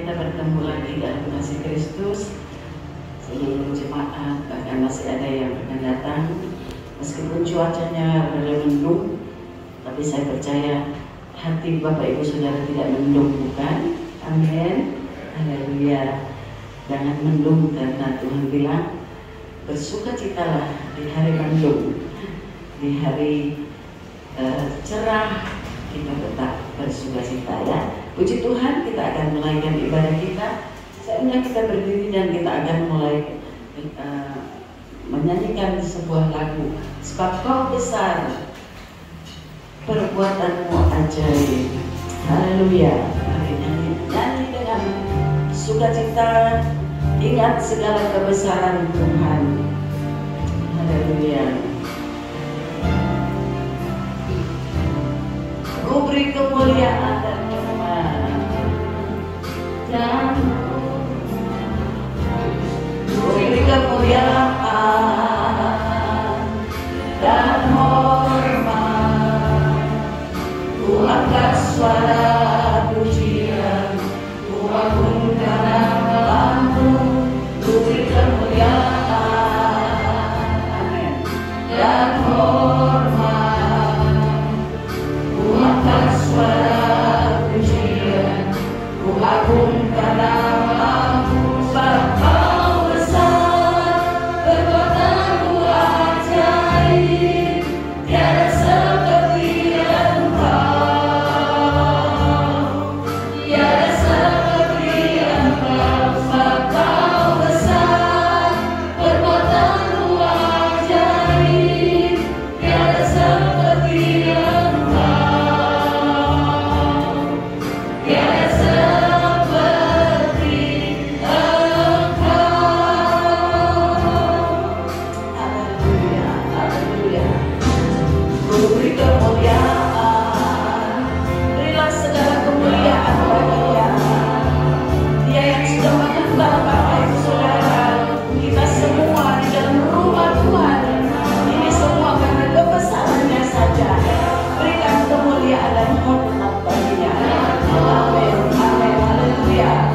kita bertemu lagi dalam kasih Kristus. Seluruh jemaat, bahkan masih ada yang akan datang. Meskipun cuacanya rada mendung, tapi saya percaya hati Bapak Ibu Saudara tidak mendung, bukan? Amin. Haleluya. Jangan mendung, karena Tuhan bilang bersukacitalah di hari mendung. Di hari cerah kita tetap bersukacita, ya. Puji Tuhan, kita akan mulaikan ibadah kita. Saatnya kita berdiri dan kita akan mulai menyanyikan sebuah lagu. Sebab Kau besar, perbuatanmu ajaib. Haleluya. Nyanyi dengan sukacita, ingat segala kebesaran Tuhan. Haleluya. Ku beri kemuliaan dan hormat, dan ku beri kemuliaan dan hormat. Ku angkat suara pujian, ku agungkan nama-Mu, ku beri kemuliaan dan hormat. Ku angkat suara pujian, ku agungkan nama-Mu, sebab Kau besar, perbuatanmu ajaib, tiada seperti Engkau, tiada seperti Engkau, sebab Kau besar, perbuatanmu ajaib, tiada seperti Engkau, tiada seperti Engkau. Haleluya, haleluya. Ku beri kemuliaan, berilah segala kemuliaan bagi Dia. Dia yang sudah menyembah Bapak Ibu Saudara, kita semua di dalam rumah Tuhan. Ini semua karena kebesarannya saja. Berikan kemuliaan dan hormat baginya. Amin, amin, haleluya.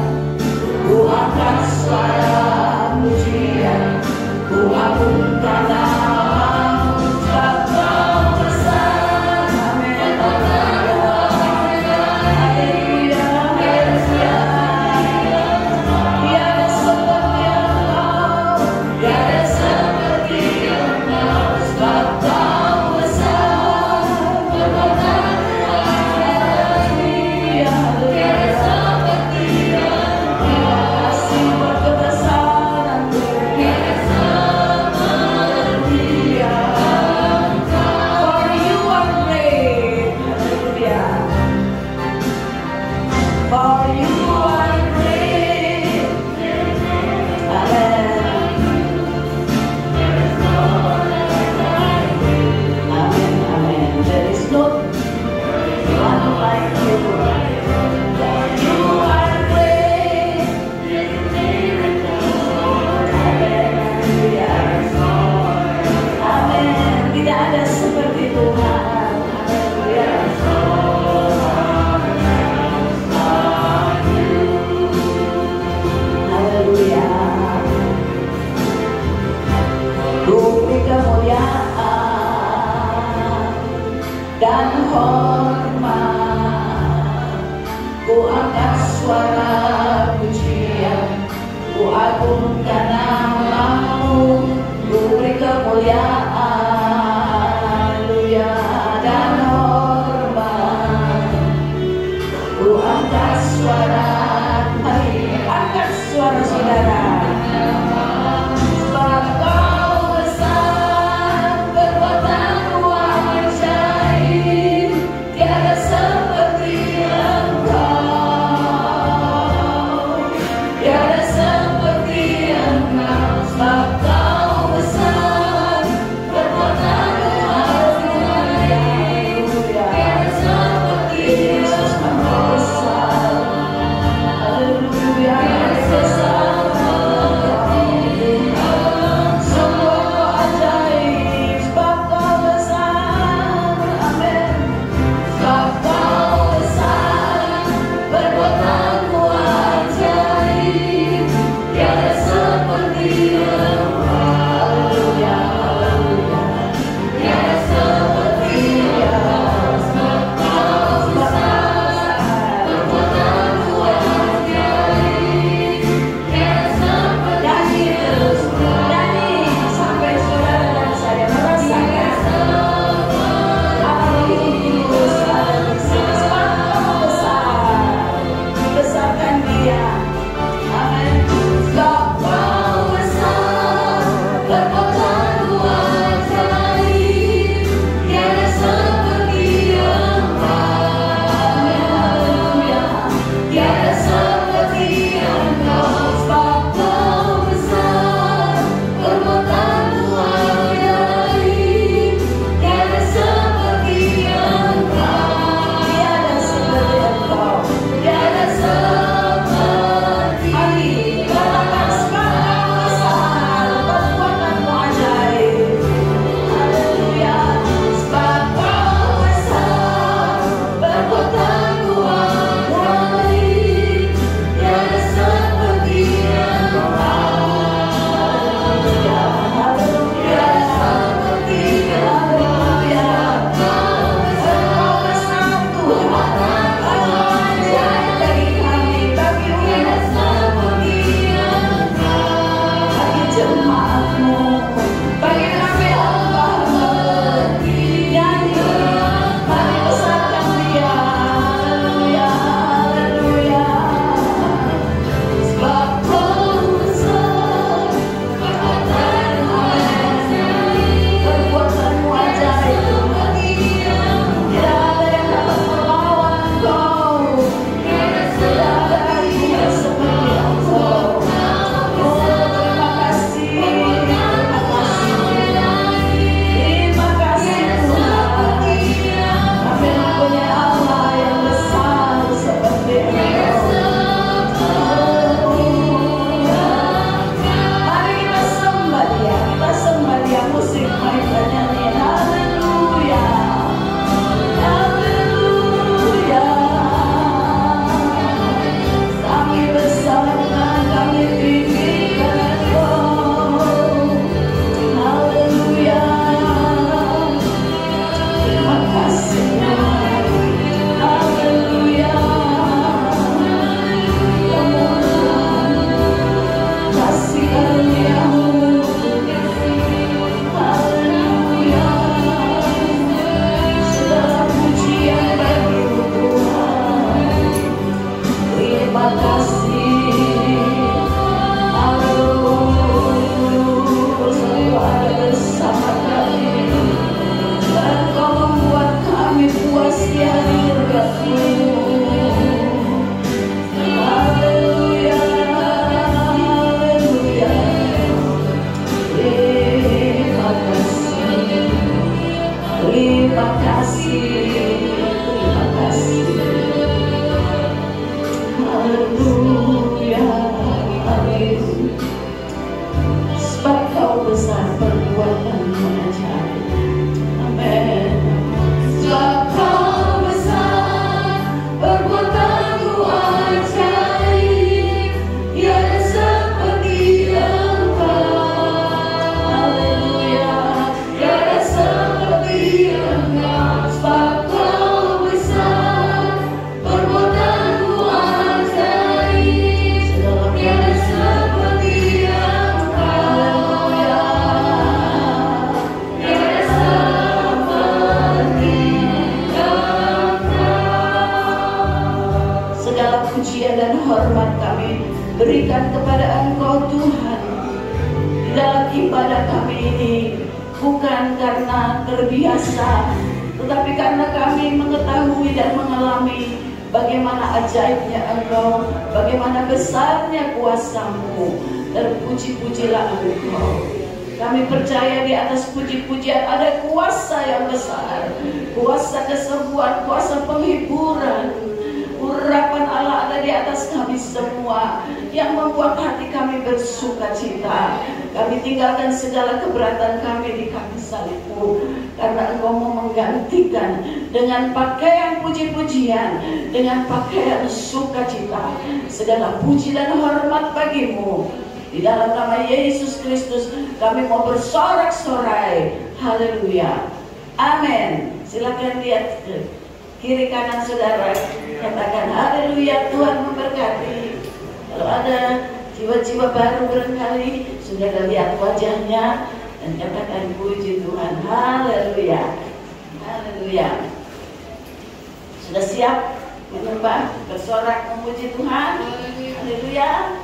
Ku angkat suara pujian, ku agungkan nama-Mu, sebab Kau besar. Amin, haleluya, haleluya, haleluya. Tiada seperti Engkau, tiada seperti Engkau, sebab Kau besar, perbuatanmu ajaib, tiada seperti Engkau. Terima kasih buat kebesaran-Mu, tiada seperti Engkau. For You are great, haleluya. For You are great, amen. Amen, amen. There is no one like You. You are great, amen, haleluya. Amin. Tidak ada seperti Tuhan. Haleluya. Haleluya. Ku beri kemuliaan dan hormat. Ku angkat suara pujian, ku agungkan nama-Mu, ku beri kemuliaan, haleluya, dan hormat. Ku angkat suara, mari angkat suara saudara. Sebab Kau besar, perbuatanmu ajaib, Terima kasih, terima kasih. Haleluya, haleluya. Sebab Kau besar, perbuatanmu ajaib. Amin. Sebab Kau besar, perbuatanmu ajaib. Tiada seperti Engkau. Haleluya. Tiada seperti Engkau. Sebab Kau besar, perbuatanmu ajaib. Tiada seperti Engkau. Haleluya. Tiada seperti Engkau. Segala pujian dan hormat kami berikan kepada Engkau Tuhan. Di dalam ibadah kami ini bukan karena terbiasa, tetapi karena kami mengetahui dan mengalami bagaimana ajaibnya Engkau, bagaimana besarnya kuasa-Mu. Terpuji-pujilah Engkau. Kami percaya di atas puji-pujian ada kuasa yang besar, kuasa kesembuhan, kuasa penghiburan. Urapan Allah ada di atas kami semua yang membuat hati kami bersuka cita. Kami tinggalkan segala keberatan kami di kaki salib-Mu, karena Engkau mau menggantikan dengan pakaian puji-pujian, dengan pakaian sukacita. Segala puji dan hormat bagi-Mu. Di dalam nama Yesus Kristus kami mau bersorak-sorai. Haleluya. Amin. Silakan lihat kiri kanan saudara, katakan haleluya, Tuhan memberkati. Kalau ada jiwa-jiwa baru barangkali sudah lihat wajahnya, dan katakan puji Tuhan. Haleluya, haleluya. Sudah siap menyembah, bersorak memuji Tuhan? Haleluya.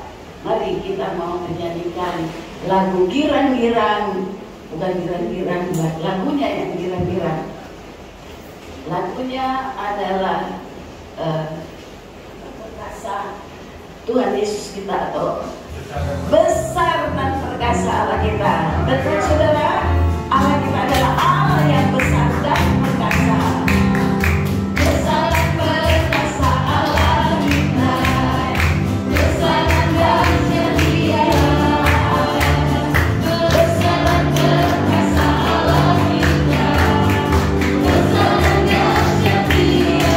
Mari kita mau menyanyikan lagu girang-girang. Bukan girang-girang, lagunya yang girang-girang. Lagunya adalah perkasa Tuhan Yesus kita, atau besar dan perkasa Allah kita. Betul saudara? Allah kita adalah Allah yang besar dan perkasa. Besar dan perkasa Allah kita, besar dan setia. Besar dan perkasa Allah kita, besar dan setia.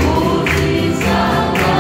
Puji saja.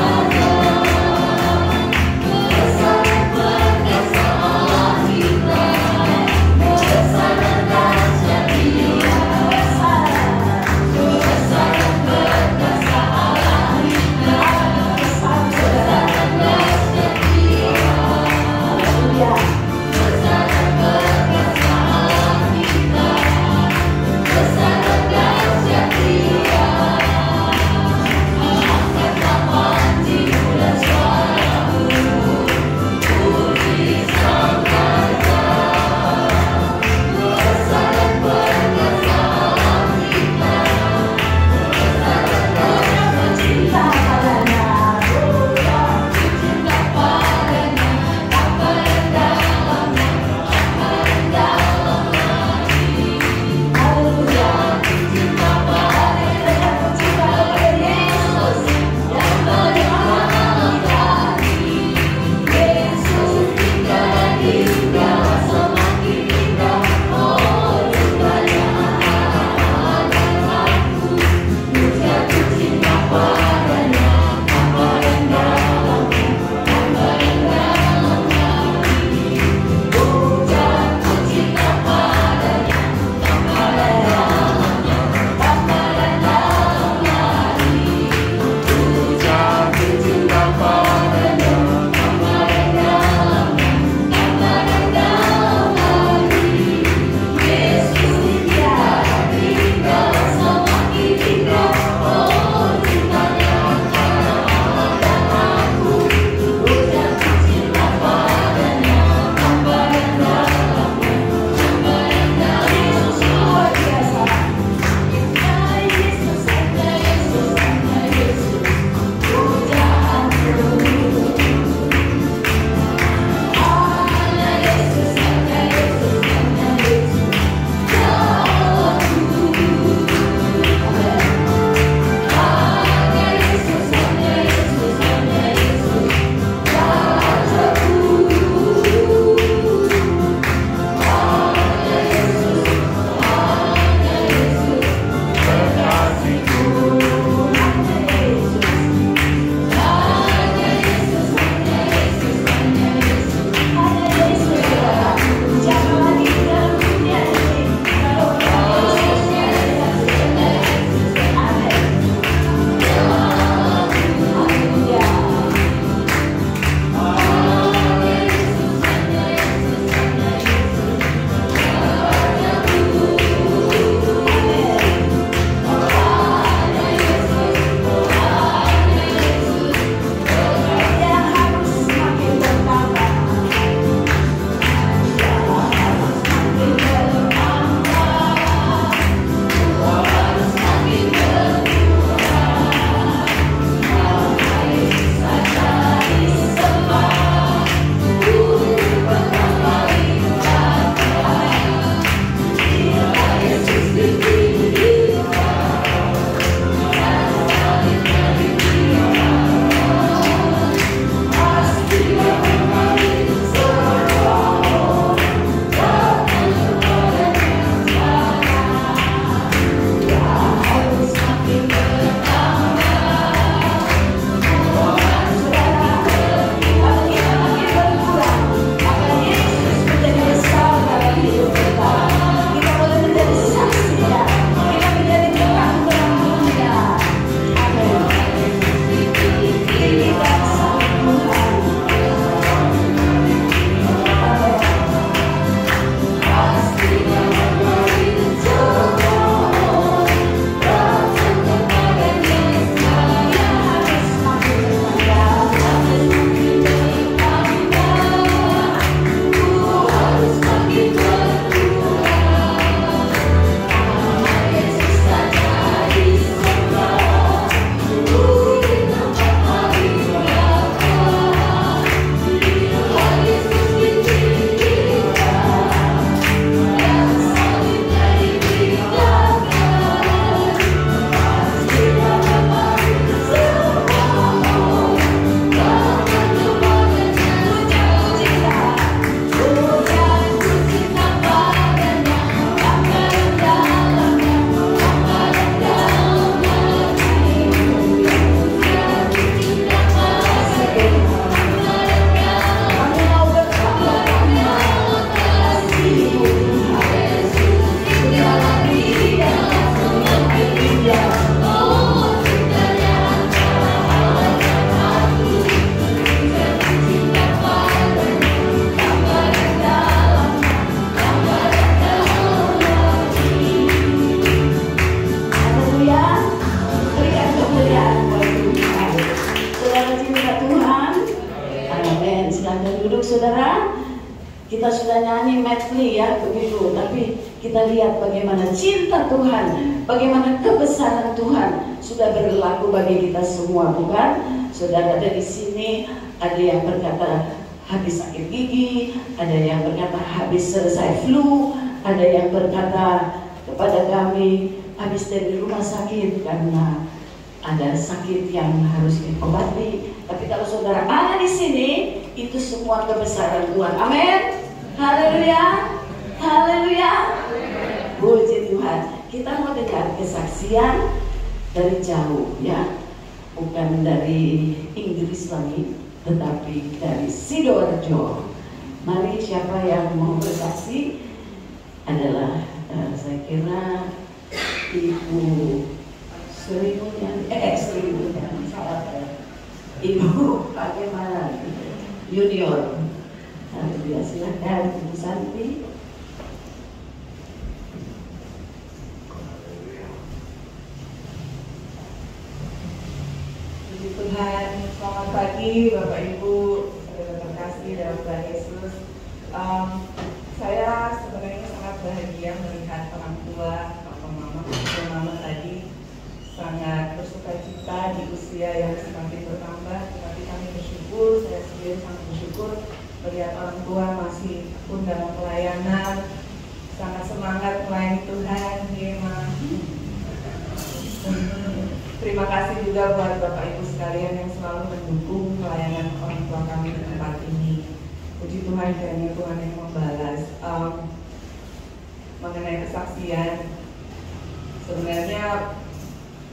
saudara, kita sudah nyanyi medley ya begitu, tapi kita lihat bagaimana cinta Tuhan, bagaimana kebesaran Tuhan sudah berlaku bagi kita semua, bukan? Saudara, ada di sini ada yang berkata habis sakit gigi, ada yang berkata habis selesai flu, ada yang berkata kepada kami habis dari rumah sakit karena ada sakit yang harus diobati. Tapi kalau saudara ada di sini, itu semua kebesaran Tuhan. Amin. Haleluya, haleluya, puji Tuhan. Kita mau dengar kesaksian dari jauh ya, bukan dari Inggris lagi, tetapi dari Sidoarjo. Mari, siapa yang mau bersaksi adalah saya kira Ibu Sri Mulyani, salah ya, Ibu bagaimana Junior. Haleluya, silakan Ibu Santi. Puji Tuhan, selamat pagi Bapak Ibu, saudara terkasih dalam Tuhan Yesus. Saya sebenarnya sangat bahagia melihat orang tua, papa mama tadi sangat bersuka cita di usia yang semakin bertambah. Tetapi kami bersyukur, saya sendiri sangat bersyukur melihat orang tua masih pun dalam pelayanan, sangat semangat melayani Tuhan. Terima kasih juga buat Bapak Ibu sekalian yang selalu mendukung pelayanan orang tua kami di tempat ini. Puji Tuhan, kiranya Tuhan yang membalas. Mengenai kesaksian, sebenarnya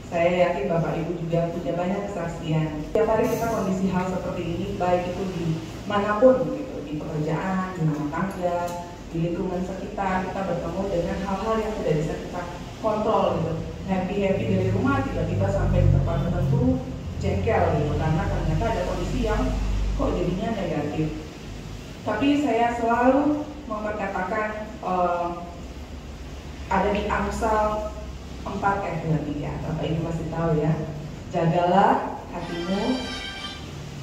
saya yakin Bapak Ibu juga punya banyak kesaksian. Setiap hari kita kondisi hal seperti ini, baik itu di manapun gitu, di pekerjaan, di rumah tangga, di lingkungan sekitar, kita bertemu dengan hal-hal yang tidak bisa kita kontrol gitu. Happy dari rumah, tiba-tiba sampai di tempat tertentu jengkel gitu, karena ternyata ada kondisi yang kok jadinya negatif. Tapi saya selalu memperkatakan ada di Amsal 4 ayat 23. Bapak Ibu masih tahu ya, jagalah hatimu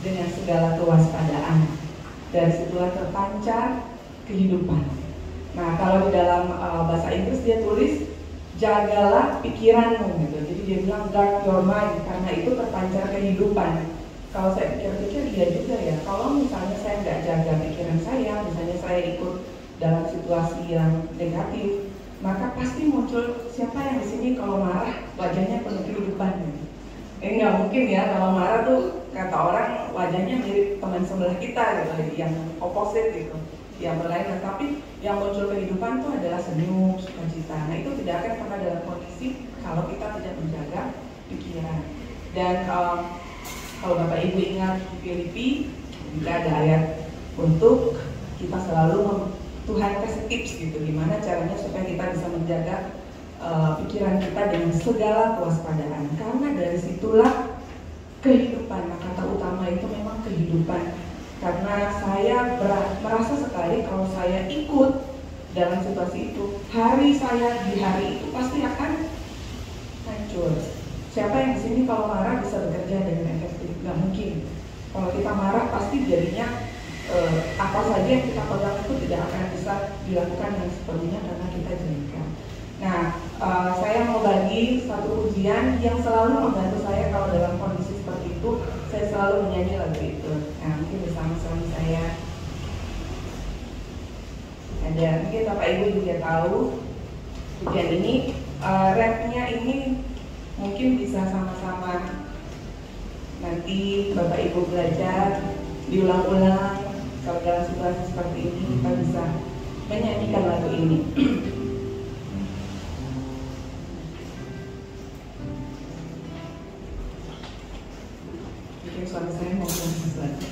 dengan segala kewaspadaan, dari situlah terpancar kehidupan. Nah, kalau di dalam bahasa Inggris dia tulis jagalah pikiranmu gitu. Jadi dia bilang guard your mind, karena itu terpancar kehidupan. Kalau saya pikir-pikir iya juga ya. Kalau misalnya saya nggak jaga pikiran saya, misalnya saya ikut dalam situasi yang negatif, maka pasti muncul siapa yang di sini kalau marah wajahnya penuh kehidupan. Nggak mungkin ya, kalau marah tuh kata orang wajahnya mirip teman sebelah kita gitu, yang opposite gitu, yang berlainan. Tapi yang muncul kehidupan tuh adalah senyum, sukacita. Nah, itu tidak akan pernah dalam kondisi kalau kita tidak menjaga pikiran. Dan kalau Bapak Ibu ingat di Filipi juga ada ayat untuk kita selalu Tuhan kasih tips gitu, gimana caranya supaya kita bisa menjaga pikiran kita dengan segala kewaspadaan. Karena dari situlah kehidupan. Nah, kata utama itu memang kehidupan. Karena saya merasa sekali kalau saya ikut dalam situasi itu, hari saya di hari itu pasti akan hancur. Siapa yang di sini kalau marah bisa bekerja dengan efektif? Gak mungkin. Kalau kita marah pasti jadinya apa saja yang kita pegang itu tidak akan bisa dilakukan yang sepertinya karena kita jengkel. Nah, saya mau bagi satu ujian yang selalu membantu saya kalau dalam kondisi seperti itu. Saya selalu menyanyi lagu itu. Nah, mungkin bersama suami saya. Ada, mungkin Bapak Ibu juga tahu ujian ini, rapnya ini mungkin bisa sama-sama nanti Bapak Ibu belajar, diulang-ulang. Kalau dalam situasi seperti ini kita bisa menyanyikan lagu ini. Mungkin suami saya mau bilang sesuatu.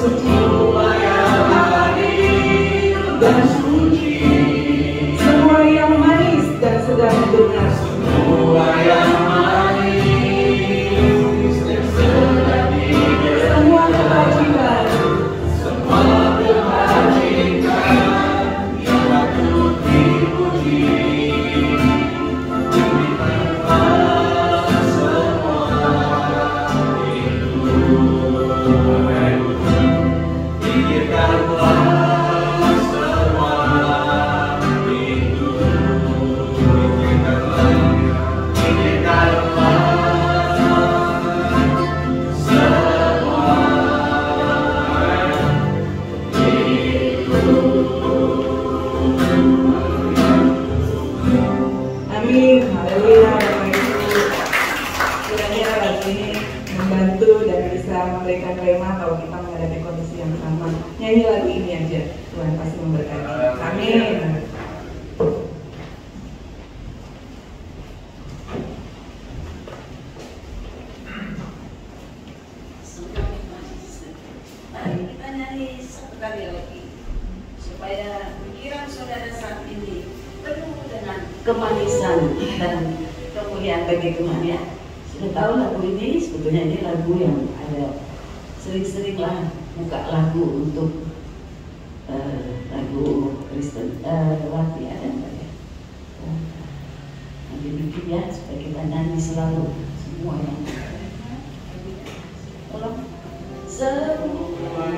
suci, dan suci. Semua yang manis dan sedang mendengar, semua yang manis dan sedang mendengar, semua kebajikan, yang patut dipuji. Amin, haleluya. Bapak Ibu, kiranya lagu ini membantu dan bisa memberikan rema kalau kita menghadapi kondisi yang sama. Nyanyi lagu ini aja, Tuhan pasti memberkati. Amin. Mari kita nyanyi satu kali lagi supaya pikiran saudara saat ini penuh dengan kemanisan dan kemuliaan bagi Tuhan ya. Sudah tahu lagu ini, sebetulnya ini lagu yang ada sering-seringlah buka lagu untuk lagu Kristen Lati ada enggak ya? Nanti bikin ya supaya kita nyanyi selalu semua yang tolong semua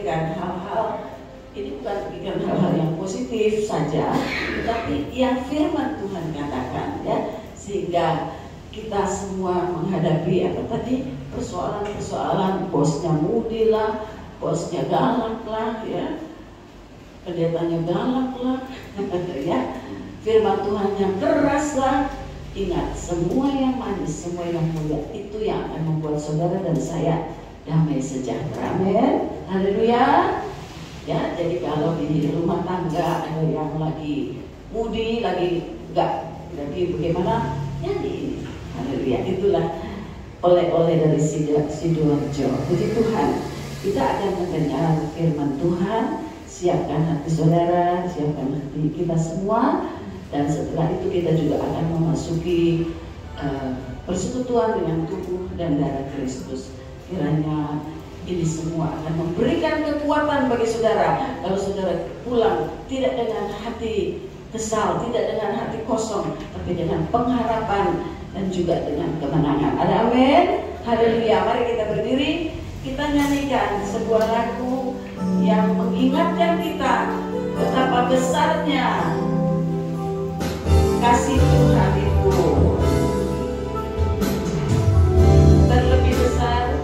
yang hal-hal ini bukan hal-hal yang positif saja, tetapi yang firman Tuhan katakan ya, sehingga kita semua menghadapi apa tadi persoalan-persoalan, bosnya mudi lah, bosnya galak lah ya, pendetanya galak lah ya, firman Tuhan yang keras lah. Ingat, semua yang manis, semua yang mulia itu yang akan membuat saudara dan saya damai sejahtera. Amin. Haleluya. Ya, jadi kalau di rumah tangga ada yang lagi mudi, lagi lagi bagaimana, nyanyi ini. Haleluya. Itulah oleh-oleh dari Sidoarjo. Puji Tuhan. Kita akan mendengar firman Tuhan. Siapkan hati saudara, siapkan hati kita semua. Dan setelah itu kita juga akan memasuki persekutuan dengan tubuh dan darah Kristus. Kiranya ini semua akan memberikan kekuatan bagi saudara. Kalau saudara pulang tidak dengan hati kesal, tidak dengan hati kosong, tapi dengan pengharapan dan juga dengan kemenangan. Ada amin? Haleluya. Mari kita berdiri, kita nyanyikan sebuah lagu yang mengingatkan kita betapa besarnya kasih Tuhan itu. Terlebih besar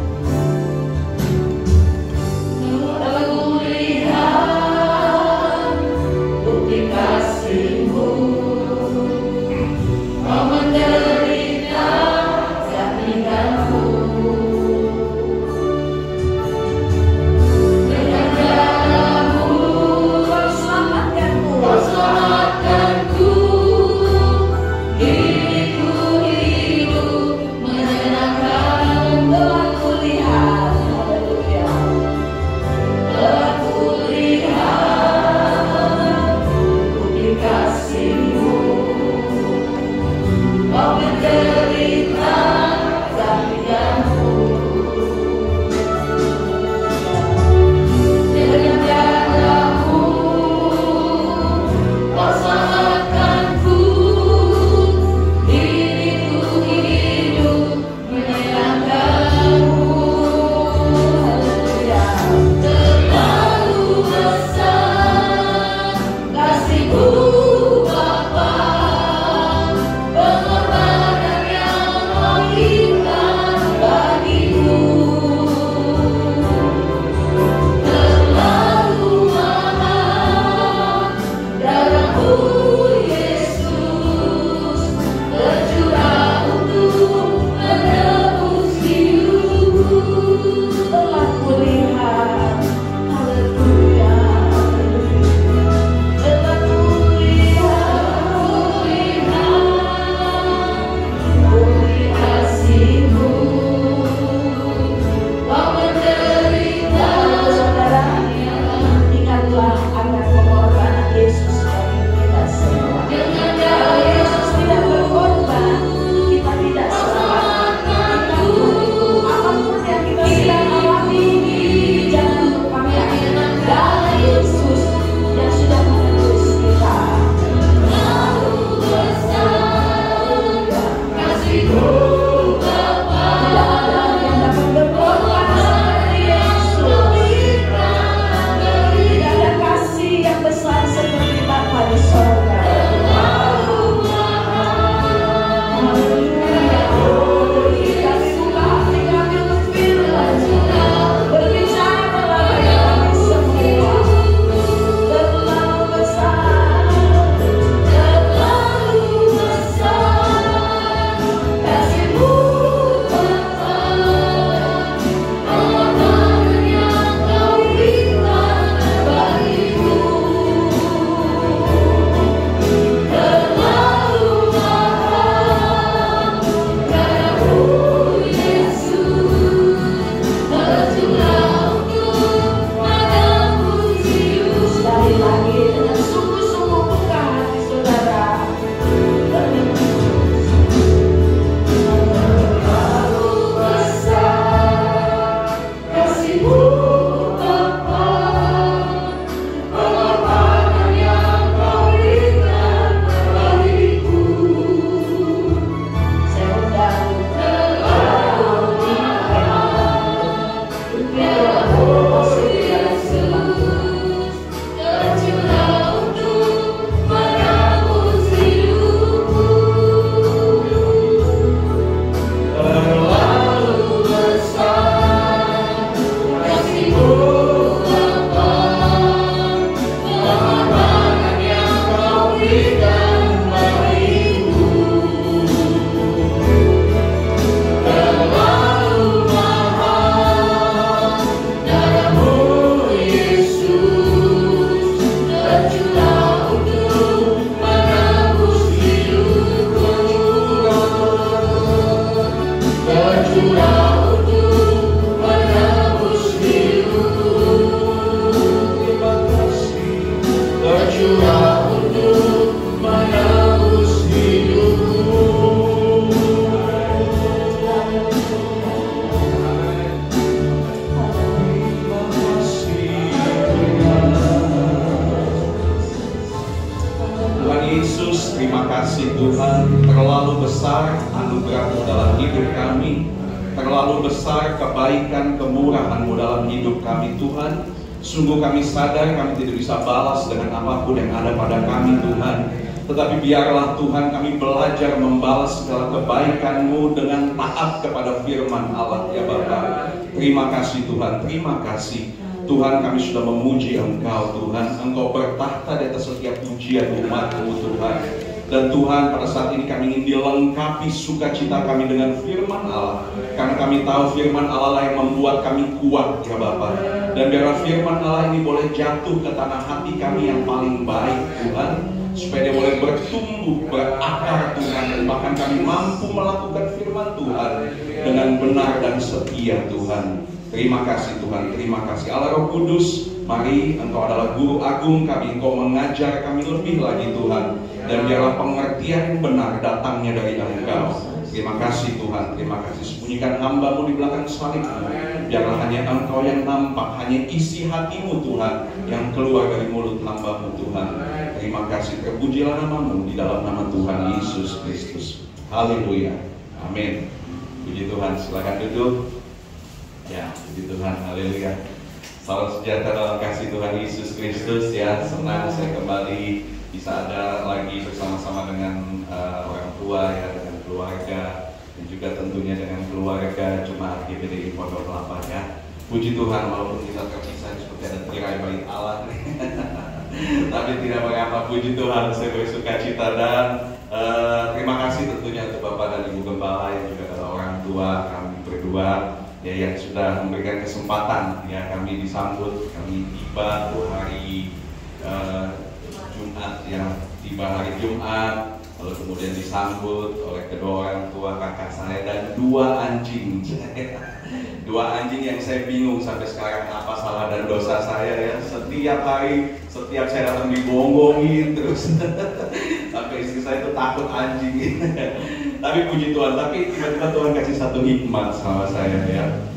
aku lihat bukti kasih-Mu, Kau menderita sampinganku. dalam hidup kami. Terlalu besar kebaikan kemurahan-Mu dalam hidup kami Tuhan. Sungguh kami sadar kami tidak bisa balas dengan apapun yang ada pada kami Tuhan. Tetapi biarlah Tuhan kami belajar membalas segala kebaikan-Mu dengan taat kepada firman Allah ya Bapa. Terima kasih Tuhan, terima kasih Tuhan, kami sudah memuji Engkau Tuhan. Engkau bertahta di atas setiap pujian umat-Mu Tuhan. Dan Tuhan, pada saat ini kami ingin dilengkapi sukacita kami dengan firman Allah. Karena kami tahu firman Allah lah yang membuat kami kuat ya Bapa. Dan biarlah firman Allah ini boleh jatuh ke tanah hati kami yang paling baik Tuhan. Supaya dia boleh bertumbuh, berakar Tuhan. Dan bahkan kami mampu melakukan firman Tuhan dengan benar dan setia Tuhan. Terima kasih Tuhan, terima kasih Allah Roh Kudus. Mari Engkau adalah guru agung kami, Engkau mengajar kami lebih lagi Tuhan. Dan biarlah pengertian yang benar datangnya dari Engkau. Terima kasih Tuhan, terima kasih. Sembunyikan hamba-Mu di belakang salib-Mu. Biarlah hanya Engkau yang nampak, hanya isi hati-Mu Tuhan yang keluar dari mulut hamba-Mu Tuhan. Terima kasih, terpujilah nama-Mu di dalam nama Tuhan Yesus Kristus. Haleluya, amin. Puji Tuhan, silakan duduk. Ya, puji Tuhan, haleluya. Salam sejahtera dalam kasih Tuhan Yesus Kristus ya. Senang saya kembali bisa ada lagi bersama-sama dengan orang tua ya, dengan keluarga, dan juga tentunya dengan keluarga Jemaat GBDI Pondok Kelapa ya. Puji Tuhan, walaupun kita terpisah seperti ada tirai bait Allah tapi tidak mengapa, puji Tuhan, saya bersuka cita. Dan terima kasih tentunya untuk Bapak dan Ibu Gembala yang juga adalah orang tua kami berdua ya, yang sudah memberikan kesempatan ya kami disambut. Kami tiba hari Jumat ya, tiba hari Jumat, lalu kemudian disambut oleh kedua orang tua kakak saya dan dua anjing. Dua anjing yang saya bingung sampai sekarang apa salah dan dosa saya ya. Setiap hari, setiap saya datang digonggongin terus. Sampai istri saya itu takut anjing. Tapi puji Tuhan, tapi tiba-tiba Tuhan kasih satu hikmat sama saya ya.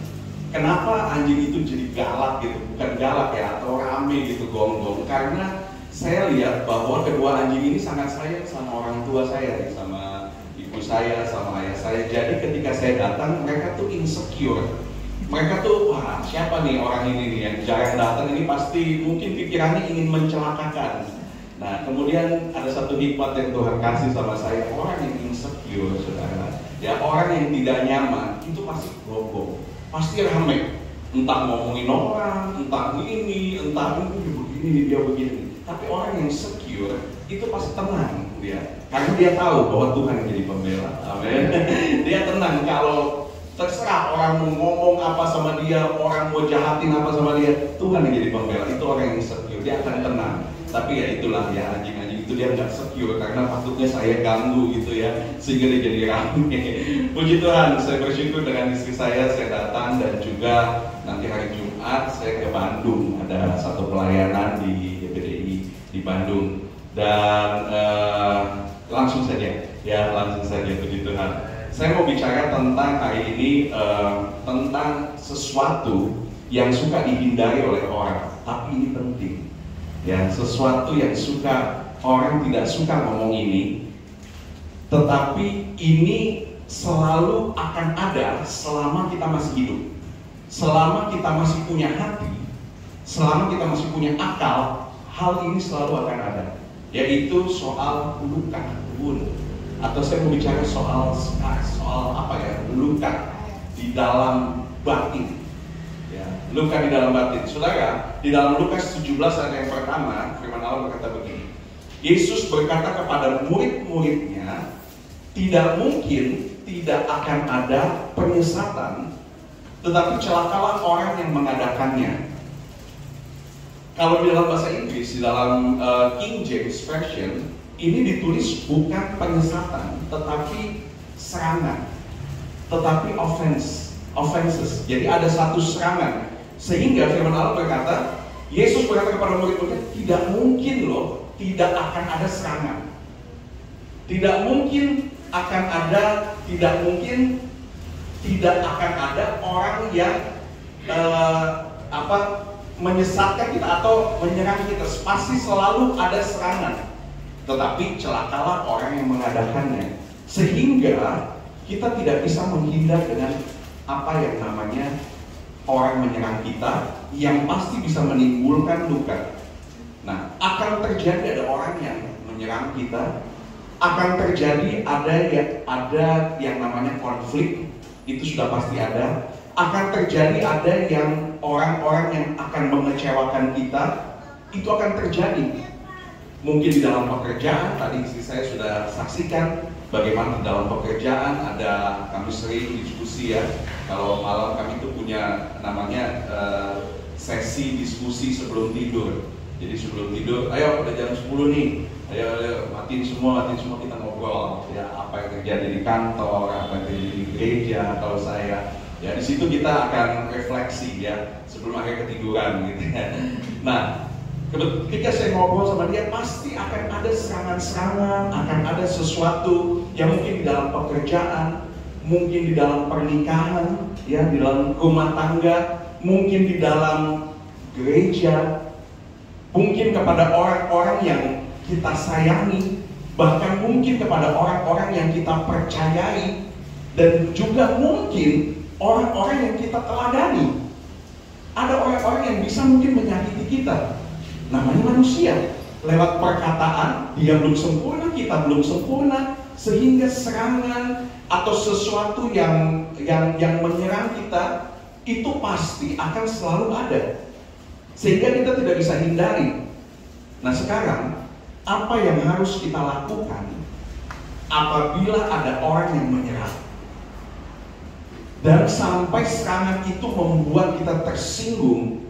Kenapa anjing itu jadi galak gitu? Bukan galak ya, atau rame gitu gonggong. Karena saya lihat bahwa kedua anjing ini sangat sayang sama orang tua saya, sama ibu saya, sama ayah saya. Jadi ketika saya datang, mereka tuh insecure. Mereka tuh, wah siapa nih orang ini nih yang jarang datang, ini pasti mungkin pikirannya ingin mencelakakan. Nah kemudian ada satu hikmat yang Tuhan kasih sama saya. Orang yang insecure saudara, ya orang yang tidak nyaman, itu pasti gombong, pasti rame. Entah ngomongin orang, entah ini, entah begini, dia begini. Tapi orang yang secure itu pasti tenang dia, karena dia tahu bahwa Tuhan yang jadi pembela. Amin. Dia tenang kalau terserah orang mau ngomong apa sama dia, orang mau jahatin apa sama dia, Tuhan yang jadi pembela. Itu orang yang secure, dia akan tenang. Tapi ya itulah ya, anjing-anjing itu dia nggak secure karena takutnya saya ganggu gitu ya, sehingga dia jadi rame. Puji Tuhan, saya bersyukur dengan istri saya datang, dan juga nanti hari Jumat saya ke Bandung, ada satu pelayanan di GBDI di Bandung. Dan langsung saja ya, langsung saja, puji Tuhan. Saya mau bicara tentang hari ini tentang sesuatu yang suka dihindari oleh orang, tapi ini penting. Ya, sesuatu yang orang tidak suka ngomong ini, tetapi ini selalu akan ada selama kita masih hidup, selama kita masih punya hati, selama kita masih punya akal. Hal ini selalu akan ada, yaitu soal luka, wound. Atau saya mau bicara soal apa ya, luka di dalam batin. Ya, luka di dalam batin. Saudara, di dalam Lukas 17 ayat yang pertama, firman Allah berkata begini. Yesus berkata kepada murid-muridnya, tidak mungkin tidak akan ada penyesatan, tetapi celakalah orang yang mengadakannya. Kalau di dalam bahasa Inggris, di dalam King James Version, ini ditulis bukan penyesatan, tetapi serangan, tetapi offenses. Jadi ada satu serangan. Sehingga firman Allah berkata, Yesus berkata kepada murid-muridnya, tidak mungkin loh, tidak akan ada serangan. Tidak mungkin akan ada orang yang menyesatkan kita atau menyerang kita. Pasti selalu ada serangan. Tetapi celakalah orang yang mengadakannya. Sehingga kita tidak bisa menghindar dengan apa yang namanya orang menyerang kita, yang pasti bisa menimbulkan luka. Nah, akan terjadi ada orang yang menyerang kita, akan terjadi ada yang namanya konflik, itu sudah pasti ada. Akan terjadi ada yang orang-orang yang akan mengecewakan kita, itu akan terjadi. Mungkin di dalam pekerjaan, tadi istri saya sudah saksikan bagaimana di dalam pekerjaan kami sering diskusi ya. Kalau malam kami itu punya namanya sesi diskusi sebelum tidur. Jadi sebelum tidur, ayo udah jam 10 nih, ayo matiin semua kita ngobrol ya, apa yang terjadi di kantor, apa yang terjadi di gereja. Kalau saya ya di situ kita akan refleksi ya sebelum akhir ketiduran gitu ya. Nah, ketika saya ngobrol sama dia, pasti akan ada serangan-serangan, akan ada sesuatu yang mungkin di dalam pekerjaan, mungkin di dalam pernikahan, ya, di dalam rumah tangga, mungkin di dalam gereja, mungkin kepada orang-orang yang kita sayangi, bahkan mungkin kepada orang-orang yang kita percayai, dan juga mungkin orang-orang yang kita teladani. Ada orang-orang yang bisa mungkin menyakiti kita. Namanya manusia, lewat perkataan, dia belum sempurna, kita belum sempurna, sehingga serangan atau sesuatu yang menyerang kita itu pasti akan selalu ada, sehingga kita tidak bisa hindari. Nah, sekarang apa yang harus kita lakukan apabila ada orang yang menyerang dan sampai serangan itu membuat kita tersinggung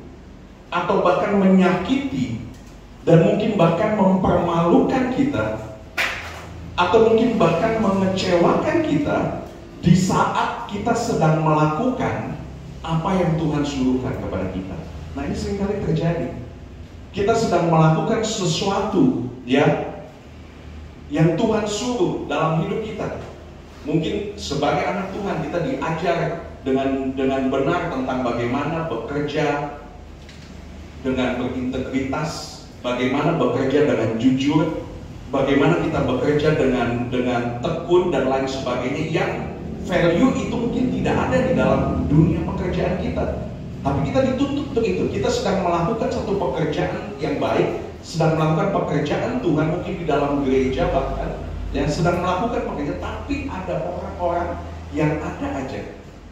atau bahkan menyakiti, dan mungkin bahkan mempermalukan kita, atau mungkin bahkan mengecewakan kita di saat kita sedang melakukan apa yang Tuhan suruhkan kepada kita. Nah, ini seringkali terjadi. Kita sedang melakukan sesuatu ya yang Tuhan suruh dalam hidup kita. Mungkin sebagai anak Tuhan kita diajar dengan benar tentang bagaimana bekerja dengan berintegritas, bagaimana bekerja dengan jujur, bagaimana kita bekerja dengan tekun dan lain sebagainya, yang value itu mungkin tidak ada di dalam dunia pekerjaan kita. Tapi kita dituntut untuk itu. Kita sedang melakukan satu pekerjaan yang baik, sedang melakukan pekerjaan Tuhan, mungkin di dalam gereja bahkan, yang sedang melakukan pekerjaan, tapi ada orang-orang yang ada aja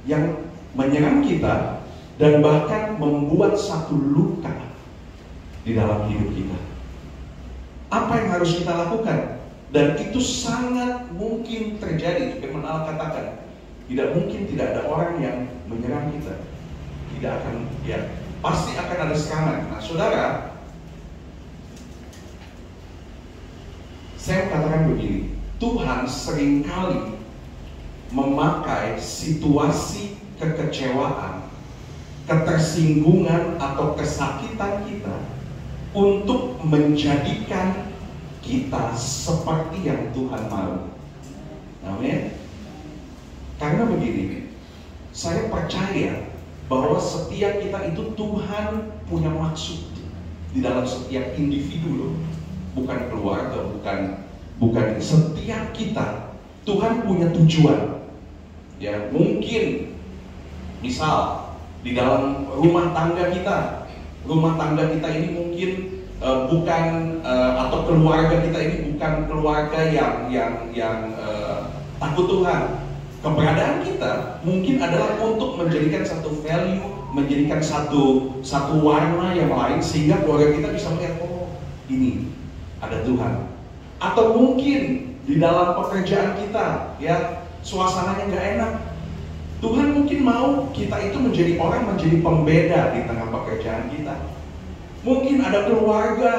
yang menyerang kita dan bahkan membuat satu luka di dalam hidup kita. Apa yang harus kita lakukan? Dan itu sangat mungkin terjadi. Firman Allah katakan, tidak mungkin tidak ada orang yang menyerang kita. Tidak akan, ya, pasti akan ada serangan. Nah, saudara, saya katakan begini, Tuhan seringkali memakai situasi kekecewaan, ketersinggungan atau kesakitan kita untuk menjadikan kita seperti yang Tuhan mau. Amin. Karena begini, saya percaya bahwa setiap kita itu Tuhan punya maksud di dalam setiap individu loh. Bukan keluarga, bukan setiap kita. Tuhan punya tujuan. Ya, mungkin misal di dalam rumah tangga kita ini mungkin bukan atau keluarga kita ini bukan keluarga yang takut Tuhan. Keberadaan kita mungkin adalah untuk menjadikan satu value, menjadikan satu warna yang lain, sehingga keluarga kita bisa melihat, oh, ini ada Tuhan. Atau mungkin di dalam pekerjaan kita, ya, suasananya nggak enak. Tuhan mungkin mau kita itu menjadi pembeda di tengah pekerjaan kita. Mungkin ada keluarga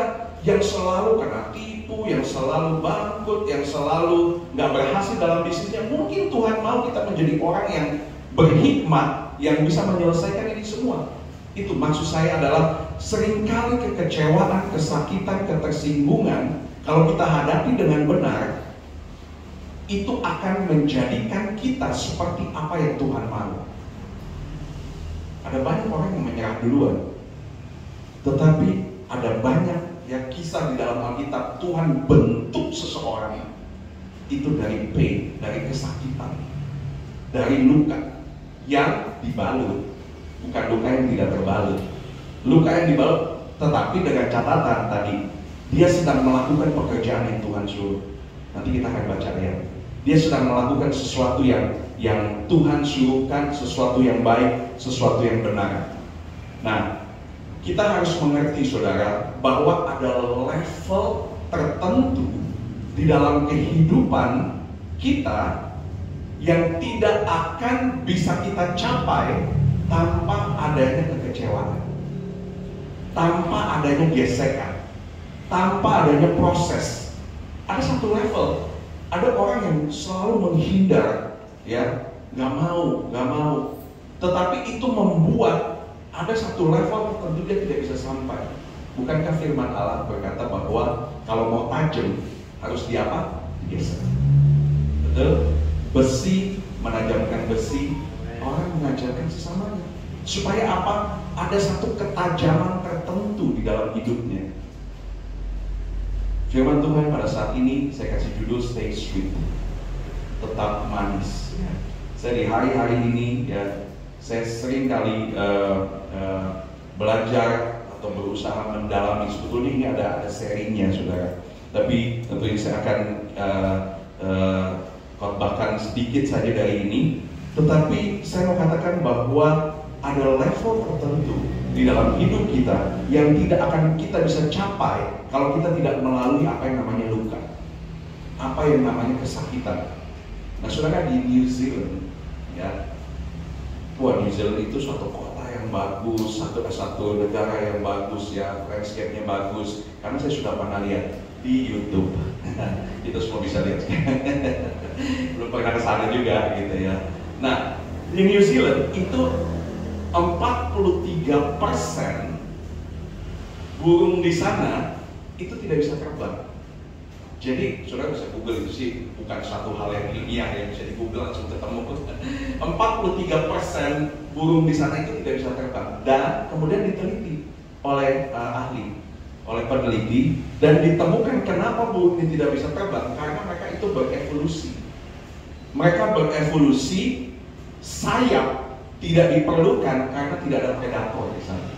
yang selalu kena tipu, yang selalu bangkrut, yang selalu nggak berhasil dalam bisnisnya. Mungkin Tuhan mau kita menjadi orang yang berhikmat, yang bisa menyelesaikan ini semua. Itu maksud saya adalah seringkali kekecewaan, kesakitan, ketersinggungan, kalau kita hadapi dengan benar, itu akan menjadikan kita seperti apa yang Tuhan mau. Ada banyak orang yang menyerah duluan, tetapi ada banyak ya kisah di dalam Alkitab Tuhan bentuk seseorang itu dari pain, dari kesakitan. dari luka yang dibalut, bukan luka yang tidak terbalut. Luka yang dibalut, tetapi dengan catatan tadi, dia sedang melakukan pekerjaan yang Tuhan suruh. Nanti kita akan baca ya. Dia sedang melakukan sesuatu yang Tuhan suruhkan, sesuatu yang baik, sesuatu yang benar. Nah, kita harus mengerti saudara bahwa ada level tertentu di dalam kehidupan kita yang tidak akan bisa kita capai tanpa adanya kekecewaan, tanpa adanya gesekan, tanpa adanya proses. Ada satu level, ada orang yang selalu menghindar, ya, nggak mau. Tetapi itu membuat ada satu level tertentu dia tidak bisa sampai. Bukankah firman Allah berkata bahwa kalau mau tajam harus diapa? Digeser. Betul? Besi menajamkan besi, orang mengajarkan sesamanya. Supaya apa? Ada satu ketajaman tertentu di dalam hidupnya. Firman Tuhan pada saat ini saya kasih judul Stay Sweet, tetap manis. Saya di hari-hari ini ya, saya sering kali belajar atau berusaha mendalami. Sebetulnya ini ada serinya saudara. Tapi tentunya saya akan khotbahkan sedikit saja dari ini. Tetapi saya mau katakan bahwa ada level tertentu di dalam hidup kita yang tidak akan kita bisa capai kalau kita tidak melalui apa yang namanya luka, apa yang namanya kesakitan. Nah saudara, di New Zealand ya, New Zealand itu suatu kota yang bagus, satu negara yang bagus ya, landscape-nya bagus. Karena saya sudah pernah lihat di YouTube. Itu semua bisa lihat. Belum pernah ke sana juga gitu ya. Nah, di New Zealand itu 43% burung di sana itu tidak bisa terbang. Jadi, saudara bisa Google, itu sih bukan satu hal yang ilmiah yang bisa di Google langsung ketemu. 43% burung di sana itu tidak bisa terbang. Dan kemudian diteliti oleh ahli, oleh peneliti, dan ditemukan kenapa burung ini tidak bisa terbang. Karena mereka itu berevolusi. Mereka berevolusi, sayap tidak diperlukan karena tidak ada predator di sana.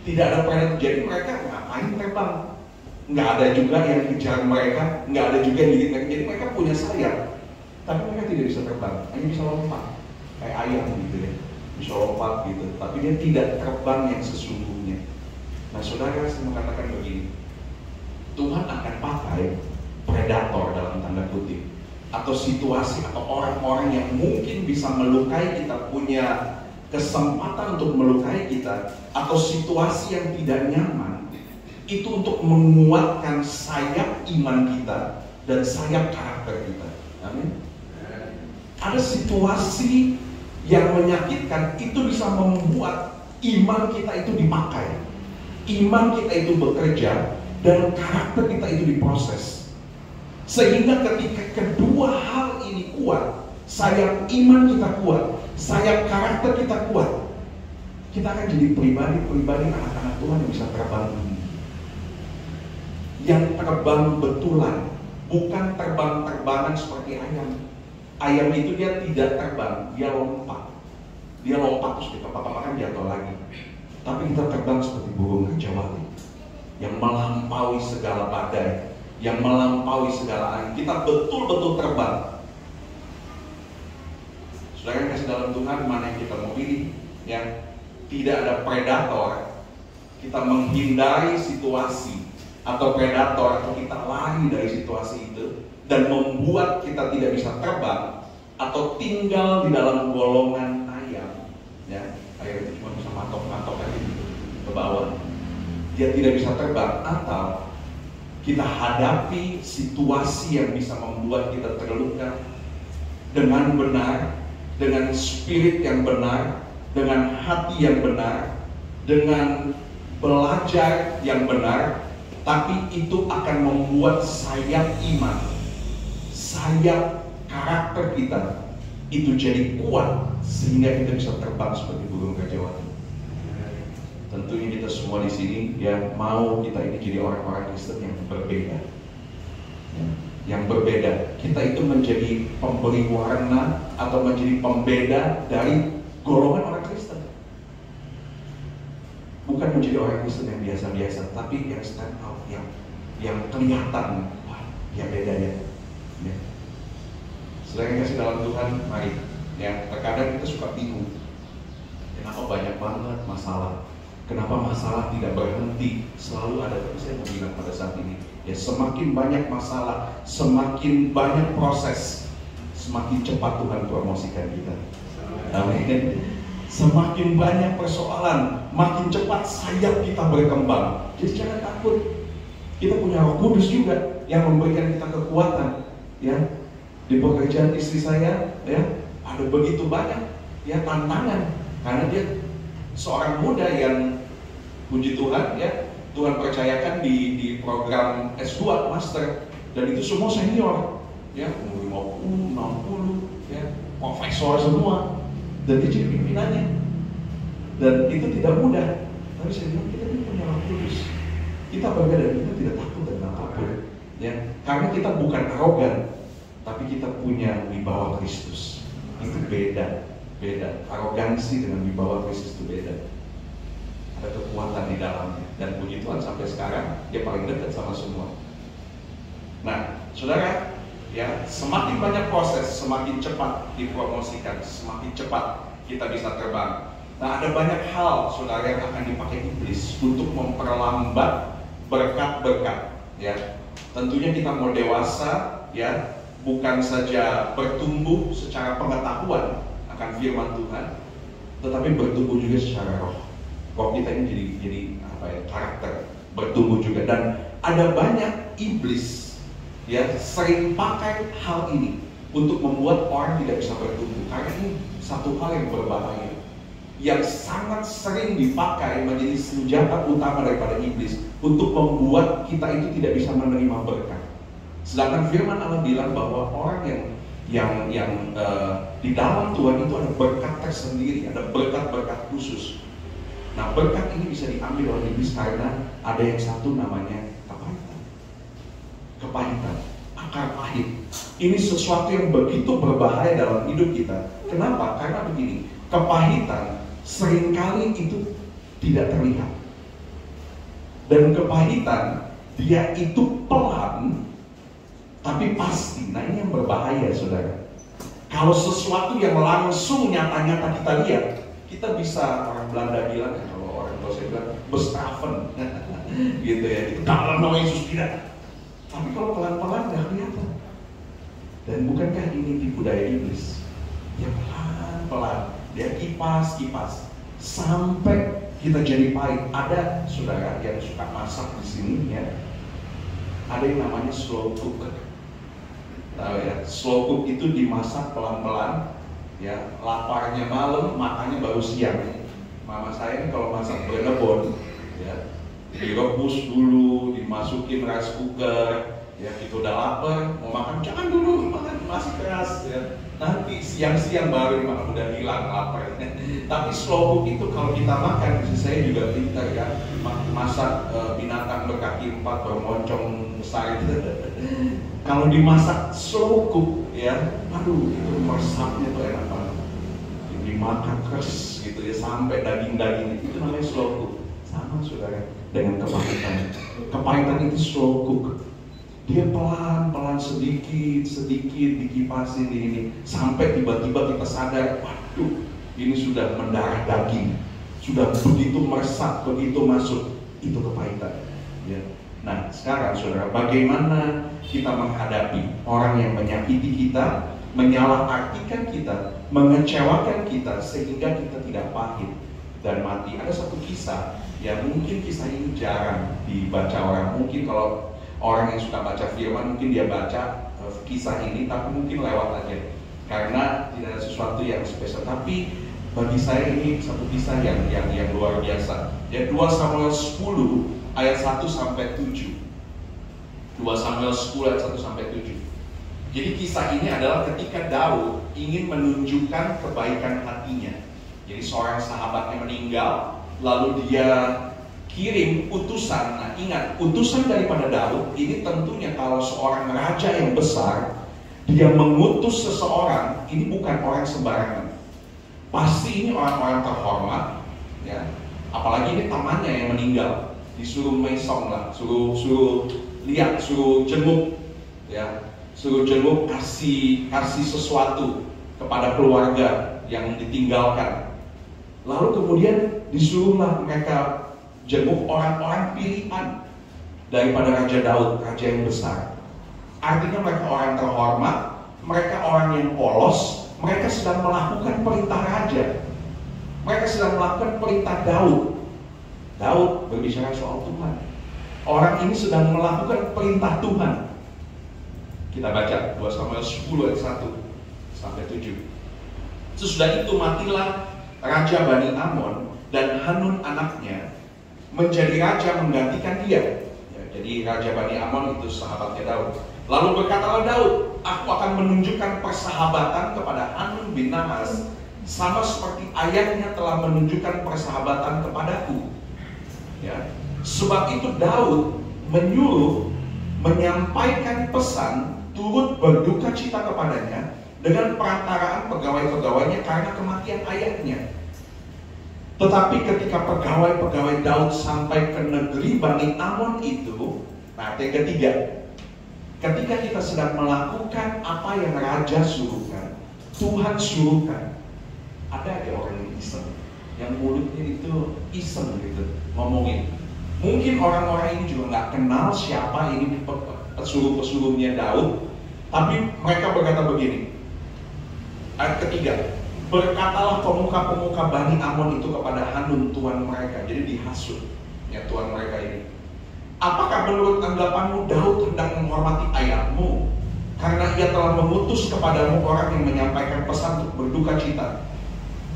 Tidak ada predator, jadi mereka ngapain terbang? Nggak ada juga yang kejar mereka, nggak ada juga yang gigit mereka. Jadi mereka punya sayap, tapi mereka tidak bisa terbang, hanya bisa lompat kayak ayam gitu ya, bisa lompat gitu. Tapi dia tidak terbang yang sesungguhnya. Nah saudara, saya mengatakan begini, Tuhan akan pakai predator dalam tanda kutip, atau situasi atau orang-orang yang mungkin bisa melukai kita, punya kesempatan untuk melukai kita, atau situasi yang tidak nyaman, itu untuk menguatkan sayap iman kita dan sayap karakter kita. Amin. Ada situasi yang menyakitkan, itu bisa membuat iman kita itu dipakai, iman kita itu bekerja, dan karakter kita itu diproses. Sehingga ketika kedua hal ini kuat, sayap iman kita kuat, sayap karakter kita kuat, kita akan jadi pribadi-pribadi anak-anak Tuhan yang bisa terbang tinggi, yang terbang betulan, bukan terbang-terbangan seperti ayam. Ayam itu dia tidak terbang, dia lompat. Dia lompat terus kita makan jatuh lagi. Tapi kita terbang seperti burung kejawati yang melampaui segala badai, yang melampaui segala angin. Kita betul-betul terbang. Saudara yang kasih dalam Tuhan, mana yang kita mau pilih? Ya, tidak ada predator. Kita menghindari situasi atau predator, atau kita lari dari situasi itu dan membuat kita tidak bisa terbang, atau tinggal di dalam golongan ayam. Ya, ayam itu cuma bisa matok-matok aja ke bawah. Dia tidak bisa terbang, atau kita hadapi situasi yang bisa membuat kita terluka dengan benar, dengan spirit yang benar, dengan hati yang benar, dengan belajar yang benar, tapi itu akan membuat sayap iman, sayap karakter kita itu jadi kuat sehingga kita bisa terbang seperti burung kejawati. Tentunya kita semua di sini ya mau kita ini jadi orang-orang Kristen yang berbeda, yang berbeda. Kita itu menjadi pemberi warna atau menjadi pembeda dari golongan orang Kristen. Bukan menjadi orang Kristen yang biasa-biasa, tapi yang stand out, yang kelihatan, wah, ya beda ya. Saudara yang kasih dalam Tuhan, mari. Ya, terkadang kita suka bingung. Kenapa banyak banget masalah? Kenapa masalah tidak berhenti? Selalu ada. Tapi saya mau bilang pada saat ini, ya semakin banyak masalah, semakin banyak proses, semakin cepat Tuhan promosikan kita. Amin. Semakin banyak persoalan, makin cepat sayap kita berkembang. Jadi jangan takut. Kita punya Roh Kudus juga yang memberikan kita kekuatan. Ya, di pekerjaan istri saya, ya ada begitu banyak ya tantangan karena dia seorang muda yang puji Tuhan ya Tuhan percayakan di program S2 Master, dan itu semua senior ya umur 50, 60 ya profesor semua, dan dia jadi pimpinannya, dan itu tidak mudah. Tapi saya bilang kita ini punya Roh Kudus, kita berbeda, kita tidak takut tentang apapun ya, karena kita bukan arogan, tapi kita punya wibawa Kristus. Itu beda. Arogansi dengan wibawa Kristus itu beda. Ada kekuatan di dalamnya, dan puji Tuhan sampai sekarang dia paling dekat sama semua. Nah, saudara, ya semakin banyak proses, semakin cepat dipromosikan, semakin cepat kita bisa terbang. Nah, ada banyak hal, saudara, yang akan dipakai iblis untuk memperlambat berkat-berkat. Ya, tentunya kita mau dewasa, ya, bukan saja bertumbuh secara pengetahuan akan firman Tuhan, tetapi bertumbuh juga secara roh. Roh kita ini jadi apa ya, karakter bertumbuh juga. Dan ada banyak iblis ya sering pakai hal ini untuk membuat orang tidak bisa bertumbuh. Karena ini satu hal yang berbahaya, yang sangat sering dipakai menjadi senjata utama daripada iblis untuk membuat kita itu tidak bisa menerima berkat. Sedangkan firman Allah bilang bahwa orang yang di dalam Tuhan itu ada berkat tersendiri, ada berkat-berkat khusus. Nah, berkat ini bisa diambil oleh iblis karena ada yang satu namanya kepahitan, akar pahit. Ini sesuatu yang begitu berbahaya dalam hidup kita. Kenapa? Karena begini, kepahitan seringkali itu tidak terlihat, dan kepahitan dia itu pelan tapi pasti. Nah, ini yang berbahaya, saudara. Kalau sesuatu yang langsung nyata-nyata kita lihat, kita bisa, orang Belanda bilang, kalau orang Indonesia bilang bestrafen gitu ya, itu dalam nama Yesus tidak. Tapi kalau pelan-pelan nggak kelihatan. Dan bukankah ini tipu daya iblis? Ya pelan-pelan, dia kipas-kipas sampai kita jadi pahit. Ada saudara yang suka masak di sini ya, ada yang namanya slow cook. Tahu ya, slow cook itu dimasak pelan-pelan, ya laparnya malam, makannya baru siang. Mama saya ini kalau masak berebon, ya direbus dulu, dimasukin rice cooker, ya kita udah lapar, mau makan jangan dulu, makan masih keras, ya nanti siang-siang baru dimakan, udah hilang laparnya. Tapi slow cook itu kalau kita makan, saya juga pintar ya, masak binatang berkaki 4 bermoncong besar itu. Kalau dimasak slow cook, ya, aduh itu meresapnya tuh enak banget. Dimakan keras gitu ya sampai daging-daging itu namanya slow cook. Sama saudara dengan kepahitan. Kepahitan itu slow cook. Dia pelan-pelan sedikit dikipasin ini sampai tiba-tiba kita sadar, waduh, ini sudah mendarah daging, sudah begitu meresap, begitu masuk. Itu kepahitan. Ya. Nah, sekarang saudara, bagaimana kita menghadapi orang yang menyakiti kita, menyalahartikan kita, mengecewakan kita sehingga kita tidak pahit dan mati? Ada satu kisah yang mungkin kisah ini jarang dibaca orang. Mungkin kalau orang yang suka baca firman mungkin dia baca kisah ini, tapi mungkin lewat aja karena tidak ada sesuatu yang spesial. Tapi bagi saya ini satu kisah yang luar biasa. Ya, 2 Samuel 10 ayat 1 sampai 7. 2 Samuel 10 ayat 1 sampai 7. Jadi kisah ini adalah ketika Daud ingin menunjukkan kebaikan hatinya. Jadi seorang sahabatnya meninggal, lalu dia kirim utusan. Nah, ingat, utusan daripada Daud ini tentunya kalau seorang raja yang besar, dia mengutus seseorang, ini bukan orang sembarangan. Pasti ini orang-orang terhormat, ya. Apalagi ini temannya yang meninggal, disuruh mesong lah, suruh lihat, suruh jenguk, ya, suruh jenguk, kasih sesuatu kepada keluarga yang ditinggalkan. Lalu kemudian disuruhlah mereka jenguk orang-orang pilihan daripada Raja Daud, raja yang besar. Artinya mereka orang terhormat, mereka orang yang polos, mereka sedang melakukan perintah raja. Mereka sedang melakukan perintah Daud. Daud berbicara soal Tuhan. Orang ini sedang melakukan perintah Tuhan. Kita baca 2 Samuel 10 ayat 1 sampai 7. Sesudah itu matilah Raja Bani Amon, dan Hanun anaknya menjadi raja menggantikan dia. Ya, jadi Raja Bani Amon itu sahabatnya Daud. Lalu berkatalah Daud, aku akan menunjukkan persahabatan kepada Hanun bin Nahas, sama seperti ayahnya telah menunjukkan persahabatan kepadaku. Ya. Sebab itu Daud menyuruh menyampaikan pesan turut berduka cita kepadanya dengan perantaraan pegawai-pegawainya karena kematian ayahnya. Tetapi ketika pegawai-pegawai Daud sampai ke negeri Bani Amon itu, nah yang ketiga, ketika kita sedang melakukan apa yang raja suruhkan, Tuhan suruhkan, ada aja orang yang iseng, yang mulutnya itu iseng gitu, ngomongin. Mungkin orang-orang ini juga nggak kenal siapa ini pesuruh-pesuruhnya Daud, tapi mereka berkata begini. Ayat ketiga, berkatalah pemuka-pemuka Bani Amon itu kepada Hanun tuan mereka, jadi dihasut ya tuan mereka ini. Apakah menurut anggapanmu Daud hendak menghormati ayahmu karena ia telah mengutus kepadamu orang yang menyampaikan pesan untuk berduka cita?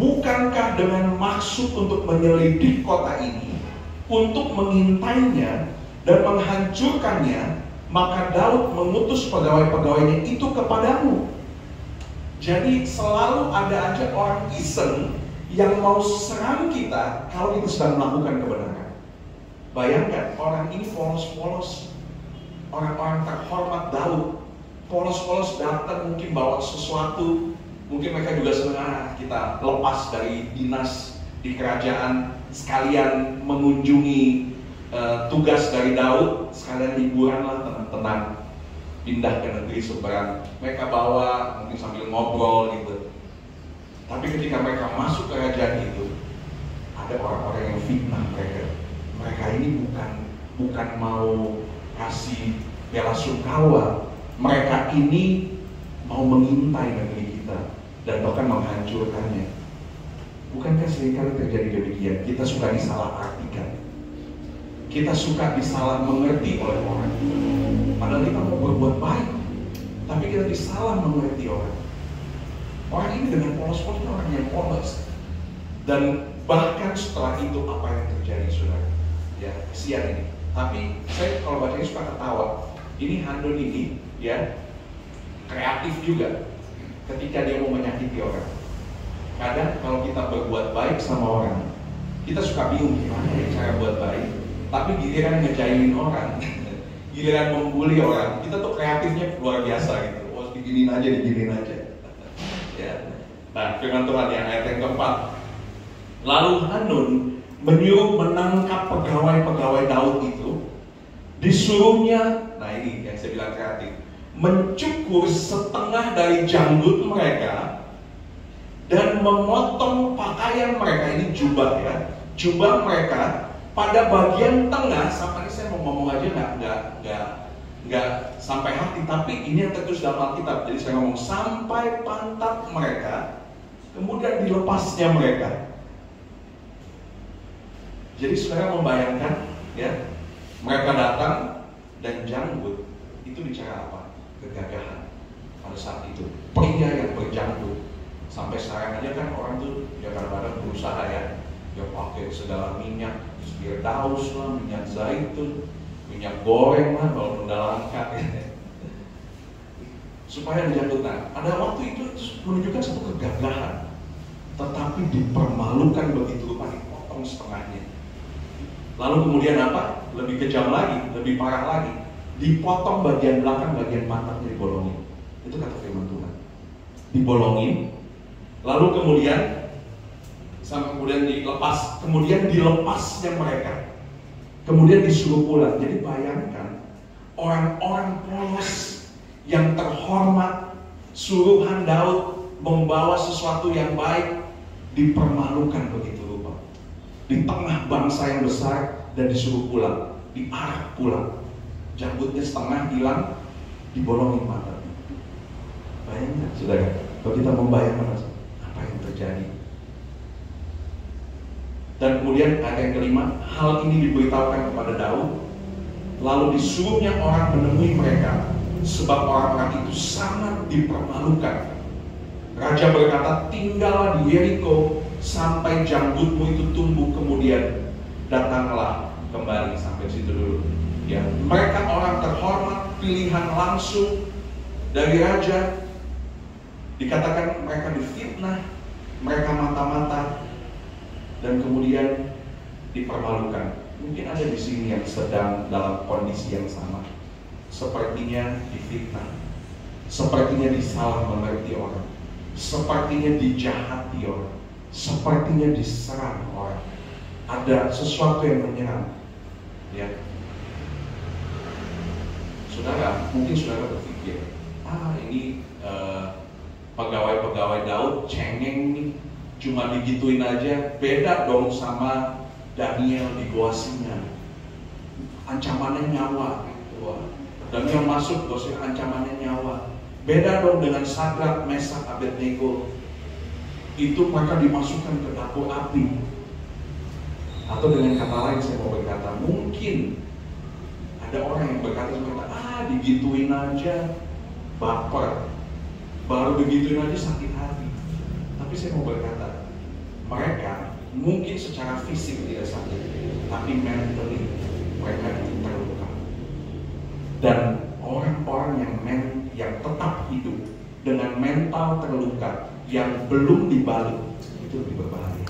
Bukankah dengan maksud untuk menyelidik kota ini, untuk mengintainya dan menghancurkannya, maka Daud mengutus pegawai-pegawainya itu kepadamu? Jadi selalu ada aja orang iseng yang mau serang kita kalau kita sedang melakukan kebenaran. Bayangkan orang ini polos-polos, orang-orang terhormat Daud, polos-polos datang mungkin bawa sesuatu, mungkin mereka juga senang kita lepas dari dinas di kerajaan, sekalian mengunjungi tugas dari Daud, sekalian liburan lah, tenang-tenang, pindah ke negeri seberang. Mereka bawa mungkin sambil ngobrol gitu. Tapi ketika mereka masuk ke kerajaan itu, ada orang-orang yang fitnah mereka. Mereka ini bukan mau kasih bela sungkawa. Mereka ini mau mengintai negeri kita dan bahkan menghancurkannya. Bukankah seringkali terjadi demikian? Kita suka disalahartikan, kita suka disalah mengerti oleh orang. Padahal kita mau berbuat baik, tapi kita disalah mengerti orang. Orang ini dengan polos-polos, orang yang polos. Dan bahkan setelah itu apa yang terjadi, saudara? Ya, kesian ini. Tapi saya kalau baca ini suka ketawa. Ini Hanun ini, ya, kreatif juga ketika dia mau menyakiti orang. Kadang kalau kita berbuat baik sama orang, kita suka bingung gimana ya cara buat baik. Tapi giliran ngejailin orang, giliran membuli orang, kita tuh kreatifnya luar biasa gitu. Oh, diginin aja. Ya. Nah, firman Tuhan yang ayat yang keempat. Lalu Hanun menyuruh menangkap pegawai-pegawai Daud itu, disuruhnya, nah ini yang saya bilang kreatif, mencukur setengah dari janggut mereka dan memotong pakaian mereka, ini jubah ya, jubah mereka pada bagian tengah. Sampai ini saya mau ngomong aja nggak sampai hati, tapi ini yang tertulis dalam Alkitab. Jadi saya ngomong sampai pantat mereka, kemudian dilepasnya mereka. Jadi saudara membayangkan ya, mereka datang dan janggut itu bicara apa? Kegagahan pada saat itu. Pria yang berjanggut, sampai sekarang aja kan orang tuh ya kadang-kadang berusaha ya pakai segala minyak, firdaus lah, minyak zaitun, minyak goreng lah kalau mendalamkan ya. Supaya dijanggut. Nah, pada waktu itu menunjukkan satu kegagahan, tetapi dipermalukan begitu rupa, dipotong setengahnya. Lalu kemudian apa? Lebih kejam lagi, lebih parah lagi, dipotong bagian belakang, bagian pantatnya digolongin. Itu kata firman Tuhan. Dibolongin, lalu kemudian dilepasnya mereka, kemudian disuruh pulang. Jadi bayangkan orang-orang polos yang terhormat, suruhan Daud membawa sesuatu yang baik, dipermalukan begitu rupa di tengah bangsa yang besar dan disuruh pulang, diarak pulang, janggutnya setengah hilang, dibolongin mata. Bayangkan saudara, kalau kita membayangkan apa yang terjadi. Dan kemudian ayat yang kelima, hal ini diberitahukan kepada Daud, lalu disuruhnya orang menemui mereka, sebab orang-orang itu sangat dipermalukan. Raja berkata, tinggallah di Yeriko sampai janggutmu itu tumbuh, kemudian datanglah kembali. Sampai situ dulu. Ya, mereka orang terhormat, pilihan langsung dari raja. Dikatakan mereka difitnah, mereka mata-mata, dan kemudian dipermalukan. Mungkin ada di sini yang sedang dalam kondisi yang sama. Sepertinya difitnah, sepertinya disalah mengerti orang, sepertinya dijahati orang, sepertinya diserang orang. Ada sesuatu yang menyerang. Ya, saudara, mungkin saudara berpikir, ini pegawai-pegawai Daud cengeng nih, cuma digituin aja. Beda dong sama Daniel di Goa Singa, ancamannya nyawa. Daniel masuk, gosip ancamannya nyawa. Beda dong dengan Sadrak, Mesak, Abednego. Itu mereka dimasukkan ke dapur api. Atau dengan kata lain saya mau berkata, mungkin ada orang yang berkata seperti, digituin aja baper, baru digituin aja sakit hati. Tapi saya mau berkata, mereka mungkin secara fisik tidak sakit, tapi mentally mereka itu terluka. Dan orang-orang yang tetap hidup dengan mental terluka yang belum dibalut, itu lebih berbahaya.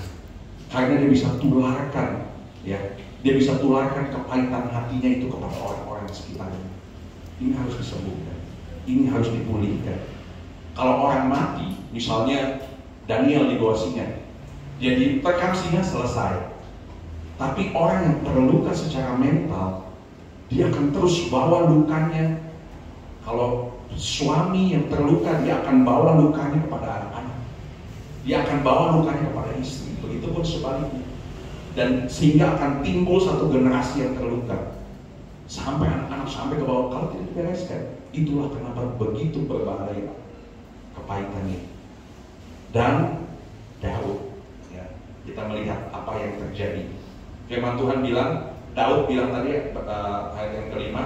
Karena dia bisa tularkan, ya, dia bisa tularkan kepahitan hatinya itu kepada orang-orang sekitarnya. Ini harus disembuhkan, ini harus dipulihkan. Kalau orang mati, misalnya Daniel di Goa Singa, jadi terkam singa selesai. Tapi orang yang terluka secara mental, dia akan terus bawa lukanya. Kalau suami yang terluka, dia akan bawa lukanya kepada anak-anak. Dia akan bawa lukanya kepada istri. Begitupun sebaliknya. Dan sehingga akan timbul satu generasi yang terluka. Sampai anak-anak sampai ke bawah. Kalau tidak dibereskan, itulah kenapa begitu berbahaya kepahitannya. Dan Daud, ya, kita melihat apa yang terjadi. Firman Tuhan bilang, Daud bilang tadi ayat yang kelima,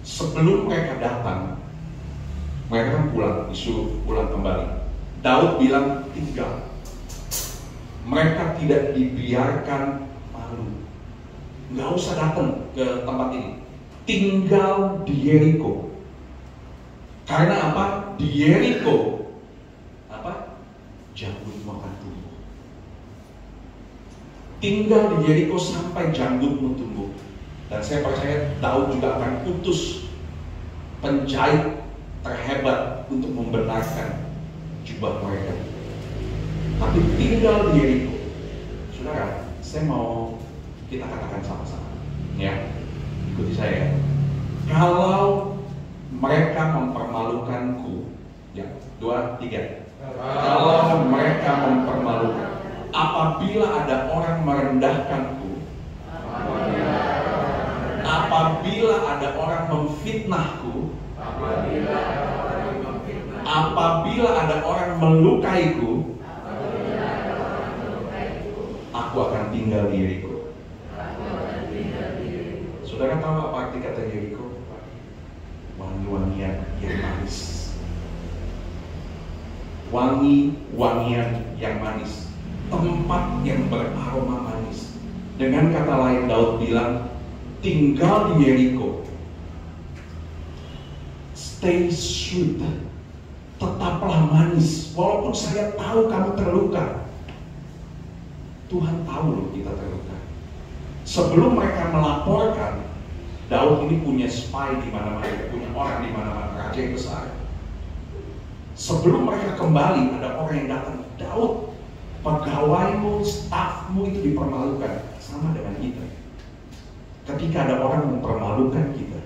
sebelum mereka datang, mereka kan pulang, disuruh pulang kembali. Daud bilang tinggal. Mereka tidak dibiarkan malu. Nggak usah datang ke tempat ini. Tinggal di Yeriko. Karena apa? Di Yeriko janggutmu akan tumbuh. Tinggal di Yeriko sampai janggutmu tumbuh. Dan saya percaya Daud juga akan utus penjahit terhebat untuk membenarkan jubah mereka. Tapi tinggal di Yeriko. Saudara, saya mau kita katakan sama-sama, ya, ikuti saya. Kalau mereka mempermalukanku, ya, 2, 3. Kalau mereka mempermalukan, apabila ada orang merendahkanku, apabila ada orang memfitnahku, apabila ada orang melukaiku, aku akan tinggal di Yeriko. Saudara tahu apa arti kata Yeriko? Wangi-wangian yang manis. Wangi-wangian yang manis, tempat yang beraroma manis. Dengan kata lain, Daud bilang, tinggal di Yeriko, stay sweet, tetaplah manis. Walaupun saya tahu kamu terluka, Tuhan tahu loh kita terluka. Sebelum mereka melaporkan, Daud ini punya spy di mana-mana, punya orang di mana-mana, raja yang besar. Sebelum mereka kembali, ada orang yang datang, Daud, pegawaimu, stafmu itu dipermalukan. Sama dengan kita. Ketika ada orang mempermalukan kita,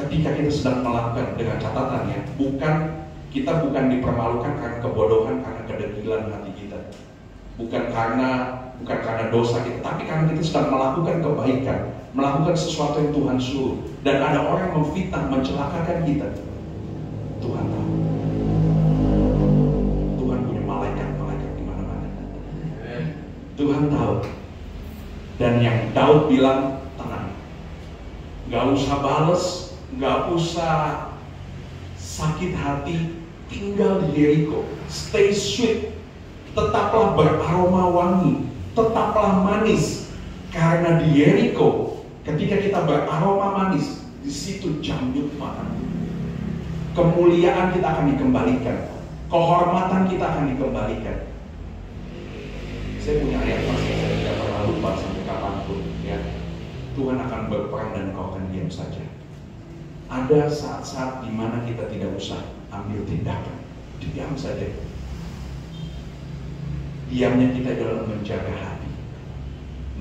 ketika kita sedang melakukan, dengan catatannya, kita bukan dipermalukan karena kebodohan, karena kedegilan hati kita, bukan karena dosa kita, tapi karena kita sedang melakukan kebaikan, melakukan sesuatu yang Tuhan suruh, dan ada orang yang memfitnah, mencelakakan kita. Tuhan tahu. Tuhan punya malaikat di mana-mana. Tuhan tahu. Dan yang Daud bilang, tenang, gak usah bales, gak usah sakit hati, tinggal di Yeriko, stay sweet, tetaplah beraroma wangi, tetaplah manis, karena di Yeriko, ketika kita beraroma manis, di situ jambut makan, kemuliaan kita akan dikembalikan, kehormatan kita akan dikembalikan. Saya punya ayat pas saya tidak pernah lupa sampai kapanpun, ya. Tuhan akan berperang dan kau akan diam saja. Ada saat-saat di mana kita tidak usah ambil tindakan, diam saja. Diamnya kita adalah menjaga hati,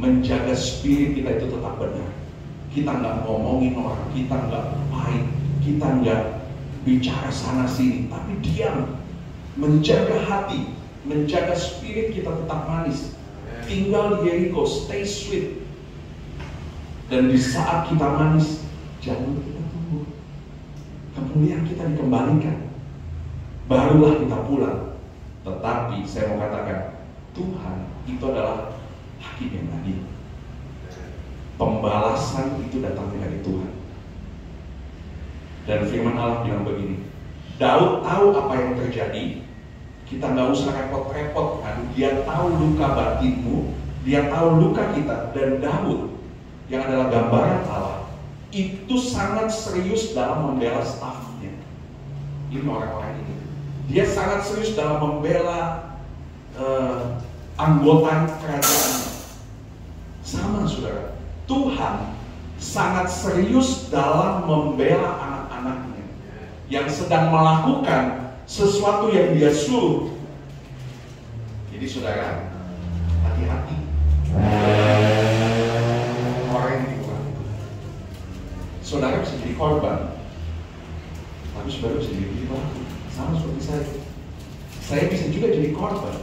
menjaga spirit kita itu tetap benar. Kita nggak ngomongin orang, kita nggak pahit, kita nggak bicara sana sini, tapi diam, menjaga hati, menjaga spirit kita tetap manis. Tinggal di Yeriko, stay sweet. Dan di saat kita manis, jangan kita tumbuh, kemuliaan kita dikembalikan, barulah kita pulang. Tetapi saya mau katakan, Tuhan itu adalah hakim yang adil. Pembalasan itu datang dari Tuhan. Dan firman Allah bilang begini, Daud tahu apa yang terjadi. Kita nggak usah repot-repot kan. Dia tahu luka batinmu, dia tahu luka kita. Dan Daud yang adalah gambaran Allah itu sangat serius dalam membela stafnya. Ini orang-orang ini, dia sangat serius dalam membela anggota kerajaannya. Sama saudara, Tuhan sangat serius dalam membela anak-anaknya yang sedang melakukan sesuatu yang dia suruh. Jadi saudara, hati-hati orang yang dikurang itu. Saudara bisa jadi korban, tapi saudara bisa jadi pelaku. Sama seperti saya. Saya bisa juga jadi korban,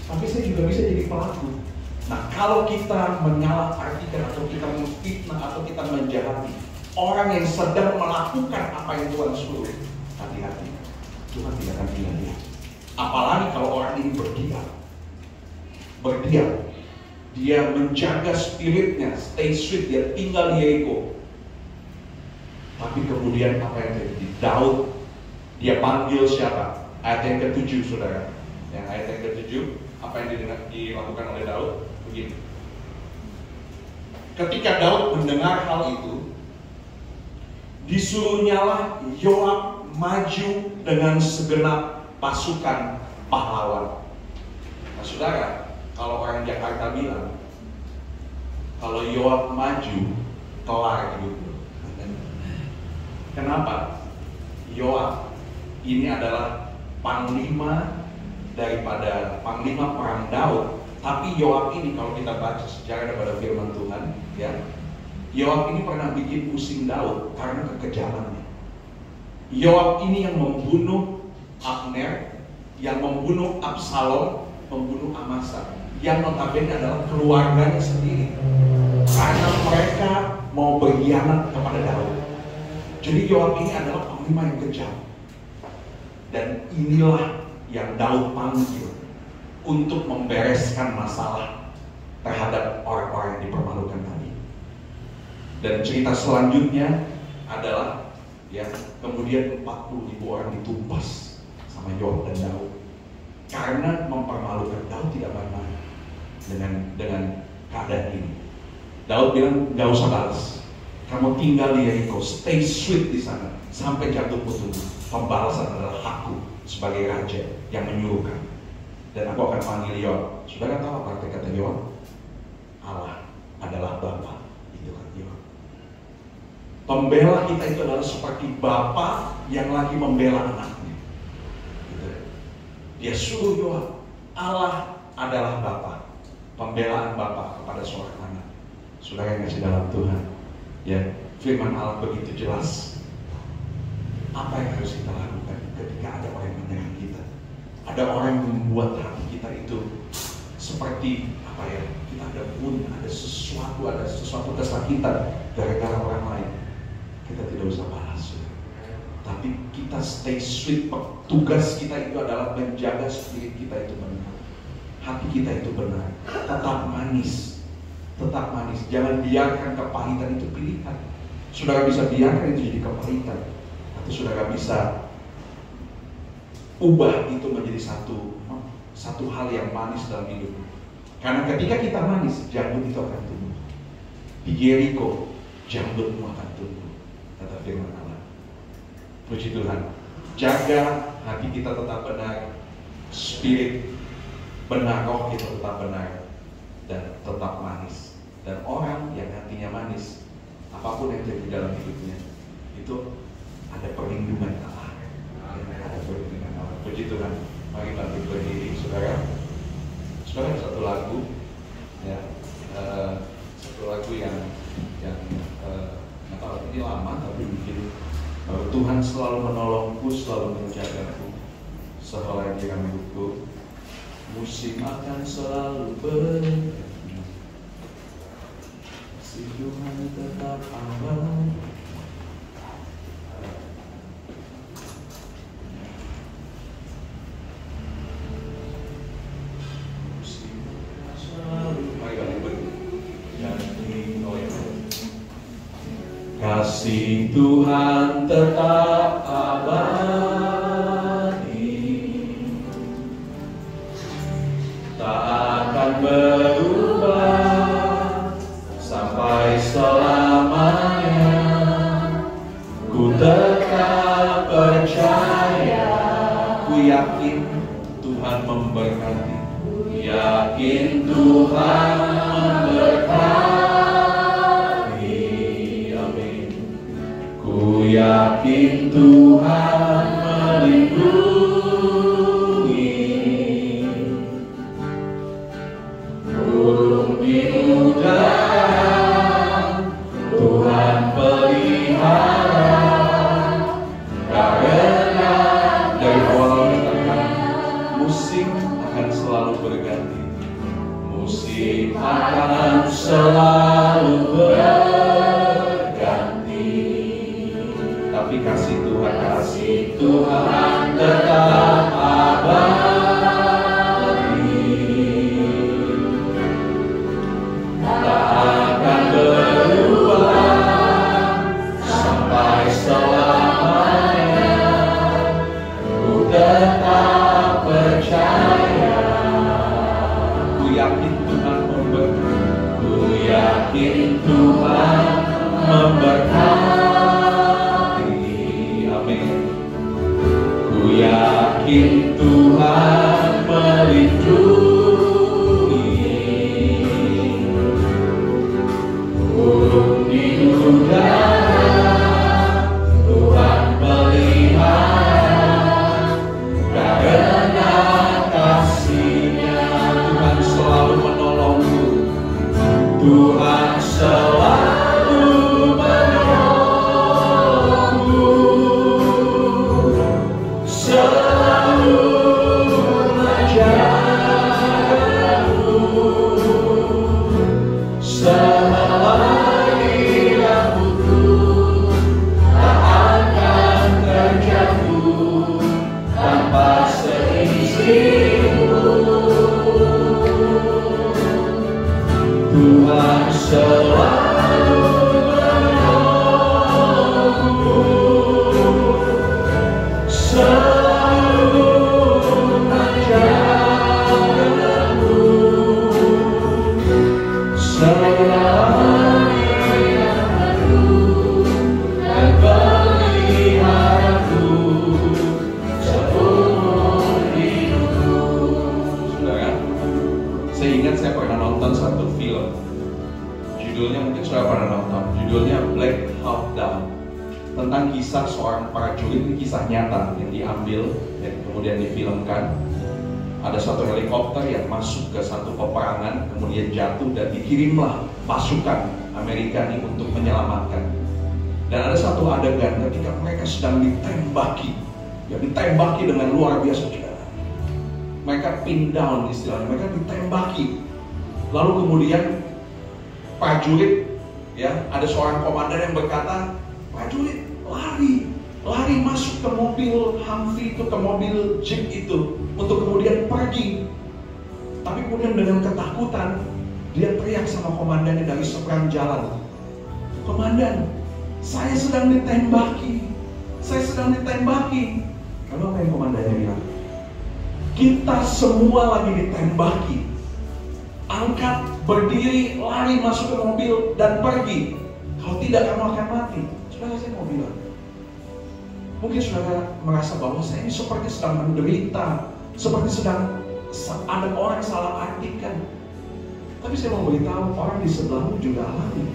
tapi saya juga bisa jadi pelaku. Nah, kalau kita menyalahartikan atau kita memfitnah atau kita menjahati orang yang sedang melakukan apa yang Tuhan suruh, hati-hati. Tuhan tidak akan tinggal dia. Apalagi kalau orang ini berdiam, dia menjaga spiritnya, stay sweet, dia tinggal di Yeriko. Tapi kemudian apa yang terjadi? Daud, dia panggil siapa? Ayat yang ke-7, saudara. Yang ayat yang ke-7, apa yang dilakukan oleh Daud? Begini. Ketika Daud mendengar hal itu, disuruhnyalah Yoab maju dengan segenap pasukan pahlawan. Nah saudara, kalau orang Jakarta bilang, kalau Yoab maju, kelar hidup. Kenapa? Yoab ini adalah panglima daripada panglima perang Daud. Tapi Yoab ini, kalau kita baca sejarah daripada firman Tuhan, ya, Yoab ini pernah bikin pusing Daud karena kekejamannya. Yoab ini yang membunuh Abner, yang membunuh Absalom, membunuh Amasa, yang notabene adalah keluarganya sendiri, karena mereka mau berkhianat kepada Daud. Jadi Yoab ini adalah panglima yang kejam. Dan inilah yang Daud panggil untuk membereskan masalah terhadap orang-orang yang dipermalukan tadi. Dan cerita selanjutnya adalah, ya, kemudian 40.000 orang ditumpas sama Yoab dan Daud karena mempermalukan. Daud tidak marah dengan keadaan ini. Daud bilang, gak usah balas, kamu tinggal di Yeriko, stay sweet di sana sampai jatuh putus. Pembalasan adalah hakku sebagai raja yang menyuruhkan, dan aku akan panggil Yoab. Saudara tahu apa arti kata Yoab? Allah adalah Bapa, itu kan Yoab. Pembela kita itu adalah seperti Bapa yang lagi membela anaknya. Gitu. Dia suruh Yoab, Allah adalah Bapa. Pembelaan Bapa kepada seorang anak. Saudara yang kasih dalam Tuhan, ya, firman Allah begitu jelas. Apa yang harus kita lakukan ketika ada orang yang menyerang kita? Ada orang yang membuat hati kita itu seperti apa ya? Kita ada sesuatu kesakitan gara-gara orang lain. Kita tidak usah balas, tapi kita stay sweet. Tugas kita itu adalah menjaga spirit kita itu benar, hati kita itu benar, tetap manis, Jangan biarkan kepahitan itu pilihan. Saudara bisa biarkan itu jadi kepahitan, atau saudara bisa ubah itu menjadi satu hal yang manis dalam hidup. Karena ketika kita manis, janggut itu akan tumbuh. Di Jericho, janggutmu akan tumbuh, kata firman Allah. Puji Tuhan. Jaga hati kita tetap benar, spirit benar, roh kita tetap benar, dan tetap manis. Dan orang yang hatinya manis, apapun yang terjadi dalam hidupnya, itu ada perlindungan Allah. Ada perlindungan Allah. Puji Tuhan. Mari bangkit berdiri, saudara. Saudara, satu lagu, ya, satu lagu yang nggak tahu ini lama, tapi mungkin Tuhan selalu menolongku, selalu menjagaku, sehelai rambutku, musim akan selalu berganti, si Tuhan tetap aman. Kasih Tuhan tetap abadi, tak akan berubah sampai selamanya. Ku tetap percaya, ku yakin Tuhan memberkati, yakin Tuhan memberkati. Ku yakin Tuhan melindungi, burung di udara Tuhan pelihara, karena dari awal dikatakan musim akan selalu berganti, musim akan selalu berganti. Tapi kasih Tuhan tetap abadi, tak akan berubah sampai selamanya. Ku tetap percaya, ku yakin Tuhan memberkati, ku yakin Tuhan memberkati. Ku yakin Tuhan melindungi, burung di udara Tuhan pelihara, karena kasih-Nya Tuhan selalu menolongku, Tuhan selalu menolongku, selalu menjagaku, sehelai rambutku tak akan terjatuh tanpa seizinku. Tuhan selalu menolongku, selalu menjagaku, selama dan peliharaku seumur hidupku. Saudara, saya ingat saya pernah nonton satu film judulnya mungkin sudah pernah nonton. Judulnya Black Hawk Down, tentang kisah seorang prajurit. Ini kisah nyata yang diambil dan kemudian difilmkan. Ada satu helikopter yang masuk ke satu peperangan, kemudian jatuh dan dikirimlah pasukan Amerika ini untuk menyelamatkan. Dan ada satu adegan ketika mereka sedang ditembaki, ya ditembaki dengan luar biasa. Mereka pin down istilahnya, mereka ditembaki. Lalu kemudian prajurit, ya ada seorang komandan yang berkata, prajurit lari masuk ke mobil Humvee itu, ke mobil Jeep itu, untuk kemudian pergi. Tapi kemudian dengan ketakutan dia teriak sama komandannya dari seberang jalan, "Komandan, saya sedang ditembaki. Lalu apa yang komandannya bilang? "Kita semua lagi ditembaki. Angkat, berdiri, lari masuk ke mobil dan pergi. Kalau tidak kamu akan mati." Saudara, saya mau bilang, mungkin saudara merasa bahwa saya ini seperti sedang menderita, seperti sedang ada orang salah artikan. Tapi saya mau beritahu, orang di sebelahmu juga alami.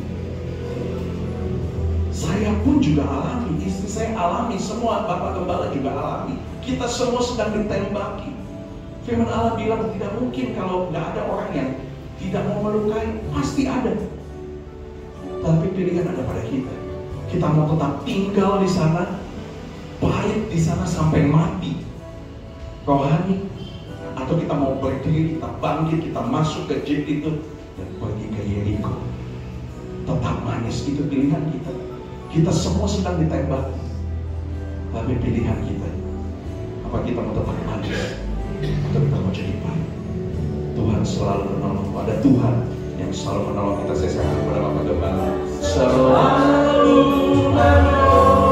Saya pun juga alami, istri saya alami, semua Bapak Gembala juga alami. Kita semua sedang ditembaki. Firman Allah bilang tidak mungkin kalau nggak ada orang yang tidak mau melukai, pasti ada. Tapi pilihan ada pada kita. Kita mau tetap tinggal di sana, baik di sana sampai mati, rohani, atau kita mau berdiri, kita bangkit, kita masuk ke Jeep itu dan pergi ke Yeriko. Tetap manis, itu pilihan kita. Kita semua sedang ditembak, tapi pilihan kita, apa kita mau tetap manis atau kita mau jadi baik? Tuhan selalu menolong. Ada Tuhan yang selalu menolong kita. Saya serahkan kepada Bapak Gembala. Selalu menolongku,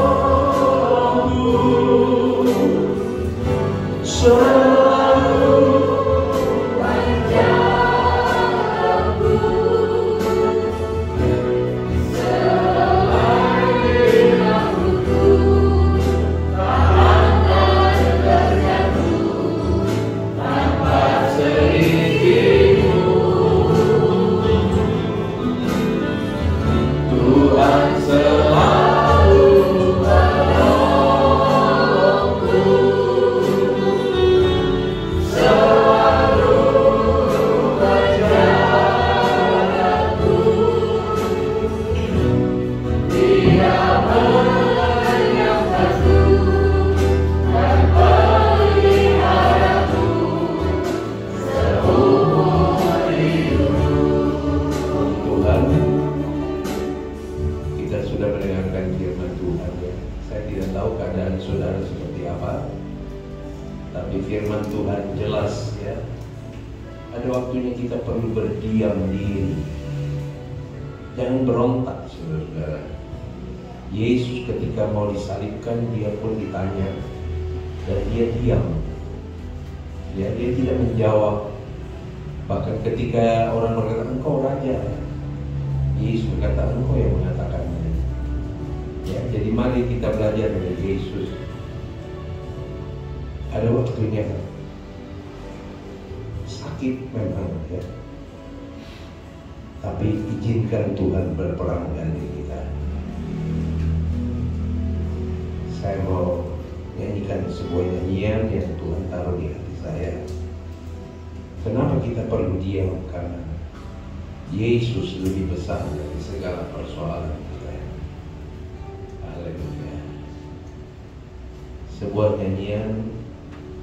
selalu menjagaku, selagi rambutku tak akan terjatuh tanpa sedikitmu. Tuhan selalu menolongku, selalu menjagaku. Dia menyamparku dan peliharaku seumur hidup. Tuhan, kita sudah mendengarkan firman Tuhan, ya. Saya tidak tahu keadaan saudara seperti apa, tapi firman Tuhan jelas, ya. Ada waktunya kita perlu berdiam diri. Jangan berontak, saudara-saudara. Yesus ketika mau disalibkan, dia pun ditanya dan dia diam. Ya, dia tidak menjawab. Bahkan ketika orang berkata, "Engkau raja," Yesus berkata, "Engkau yang mengatakannya." Ya, jadi mari kita belajar dari Yesus. Ada waktunya sakit memang, ya. Tapi izinkan Tuhan berperang ganti kita. Saya mau nyanyikan sebuah nyanyian yang Tuhan taruh di hati saya. Kenapa kita perlu diam? Karena Yesus lebih besar dari segala persoalan kita. Haleluya. Sebuah nyanyian,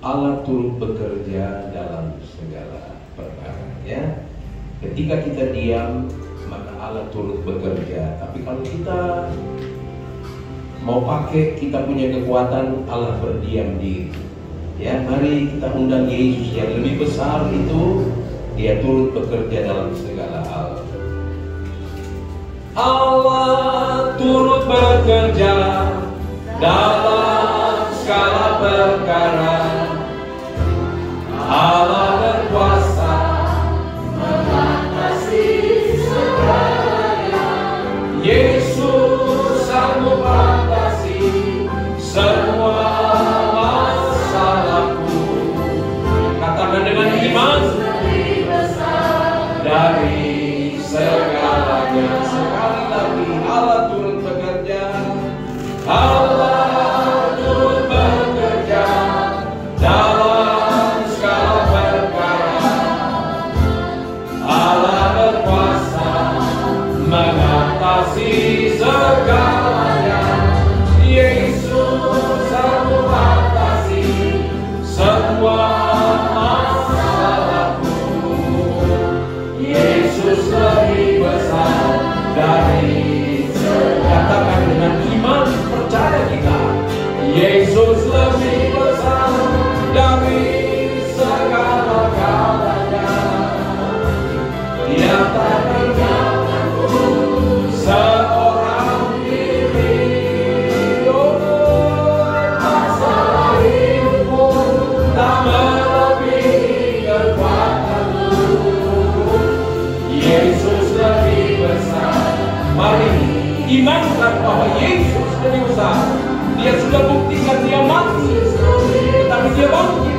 Allah turut bekerja dalam segala perkara, ya. Ketika kita diam, maka Allah turut bekerja. Tapi kalau kita mau pakai kita punya kekuatan, Allah berdiam diri. Ya, mari kita undang Yesus yang lebih besar itu, dia turut bekerja dalam segala hal. Allah turut bekerja dalam segala perkara. Allah berkuasa mengatasi segalanya. Yesus sanggup atasi semua masalahku. Katakan dengan iman, dari segalanya. bahwa Yesus lebih besar. Dia sudah buktikan dia mati, tetapi dia bangkit.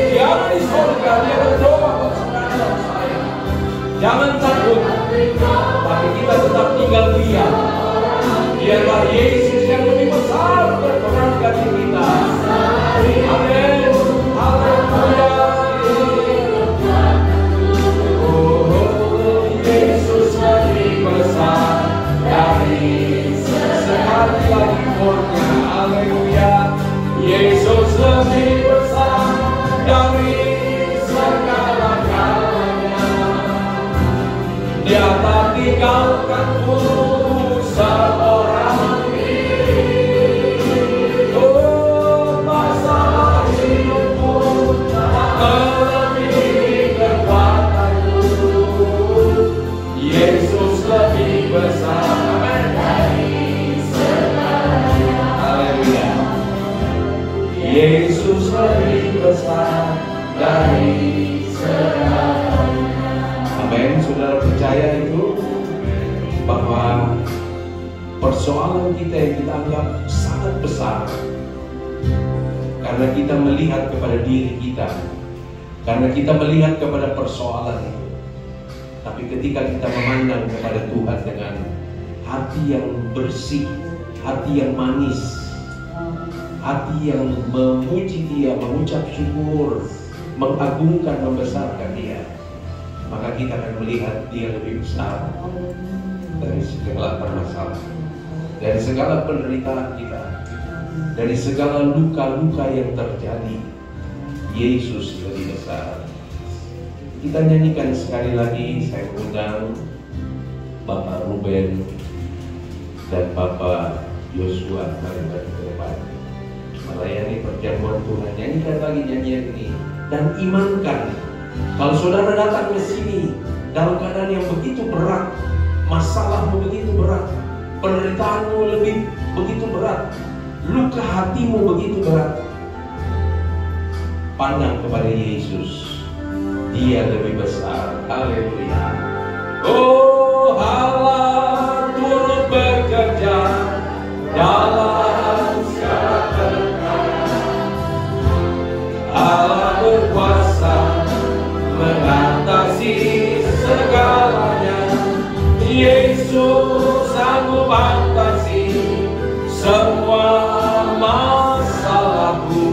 Dia ada di surga, dia berdoa buat saudara dan saya. Jangan takut, tapi kita tetap tinggal diam. Biarlah Yesus yang lebih besar berperan bagi kita. Amin. Haleluya. Oh, Yesus lebih besar dari sekali lagi murka. Haleluya. Yesus lebih besar dari segala-galanya. Dia tak tinggalkan seorang diri. Oh, masalah hidupmu melebihi kekuatanmu. Yesus lebih besar dari segalanya. Haleluya. Yesus lebih besar dari segalanya. Amin. Saudara percaya itu bahwa persoalan kita yang kita anggap sangat besar karena kita melihat kepada diri kita, karena kita melihat kepada persoalan itu. Tapi ketika kita memandang kepada Tuhan dengan hati yang bersih, hati yang manis, hati yang memuji Dia, mengucap syukur, mengagungkan, membesarkan Dia, maka kita akan melihat Dia lebih besar dari segala permasalahan, dari segala penderitaan kita, dari segala luka-luka yang terjadi. Yesus lebih besar. Kita nyanyikan sekali lagi. Saya undang Bapak Ruben dan Bapak Yosua mari ke depan melayani perjamuan Tuhan. Nyanyikan lagi nyanyian ini dan imankan. Kalau saudara datang ke sini dalam keadaan yang begitu berat, masalahmu begitu berat, penderitaanmu begitu berat, luka hatimu begitu berat, pandang kepada Yesus. Dia lebih besar. Haleluya. Oh, Allah turut bekerja dalam segala perkara. Allah berkuasa mengatasi segalanya. Yesus sanggup atasi semua masalahku.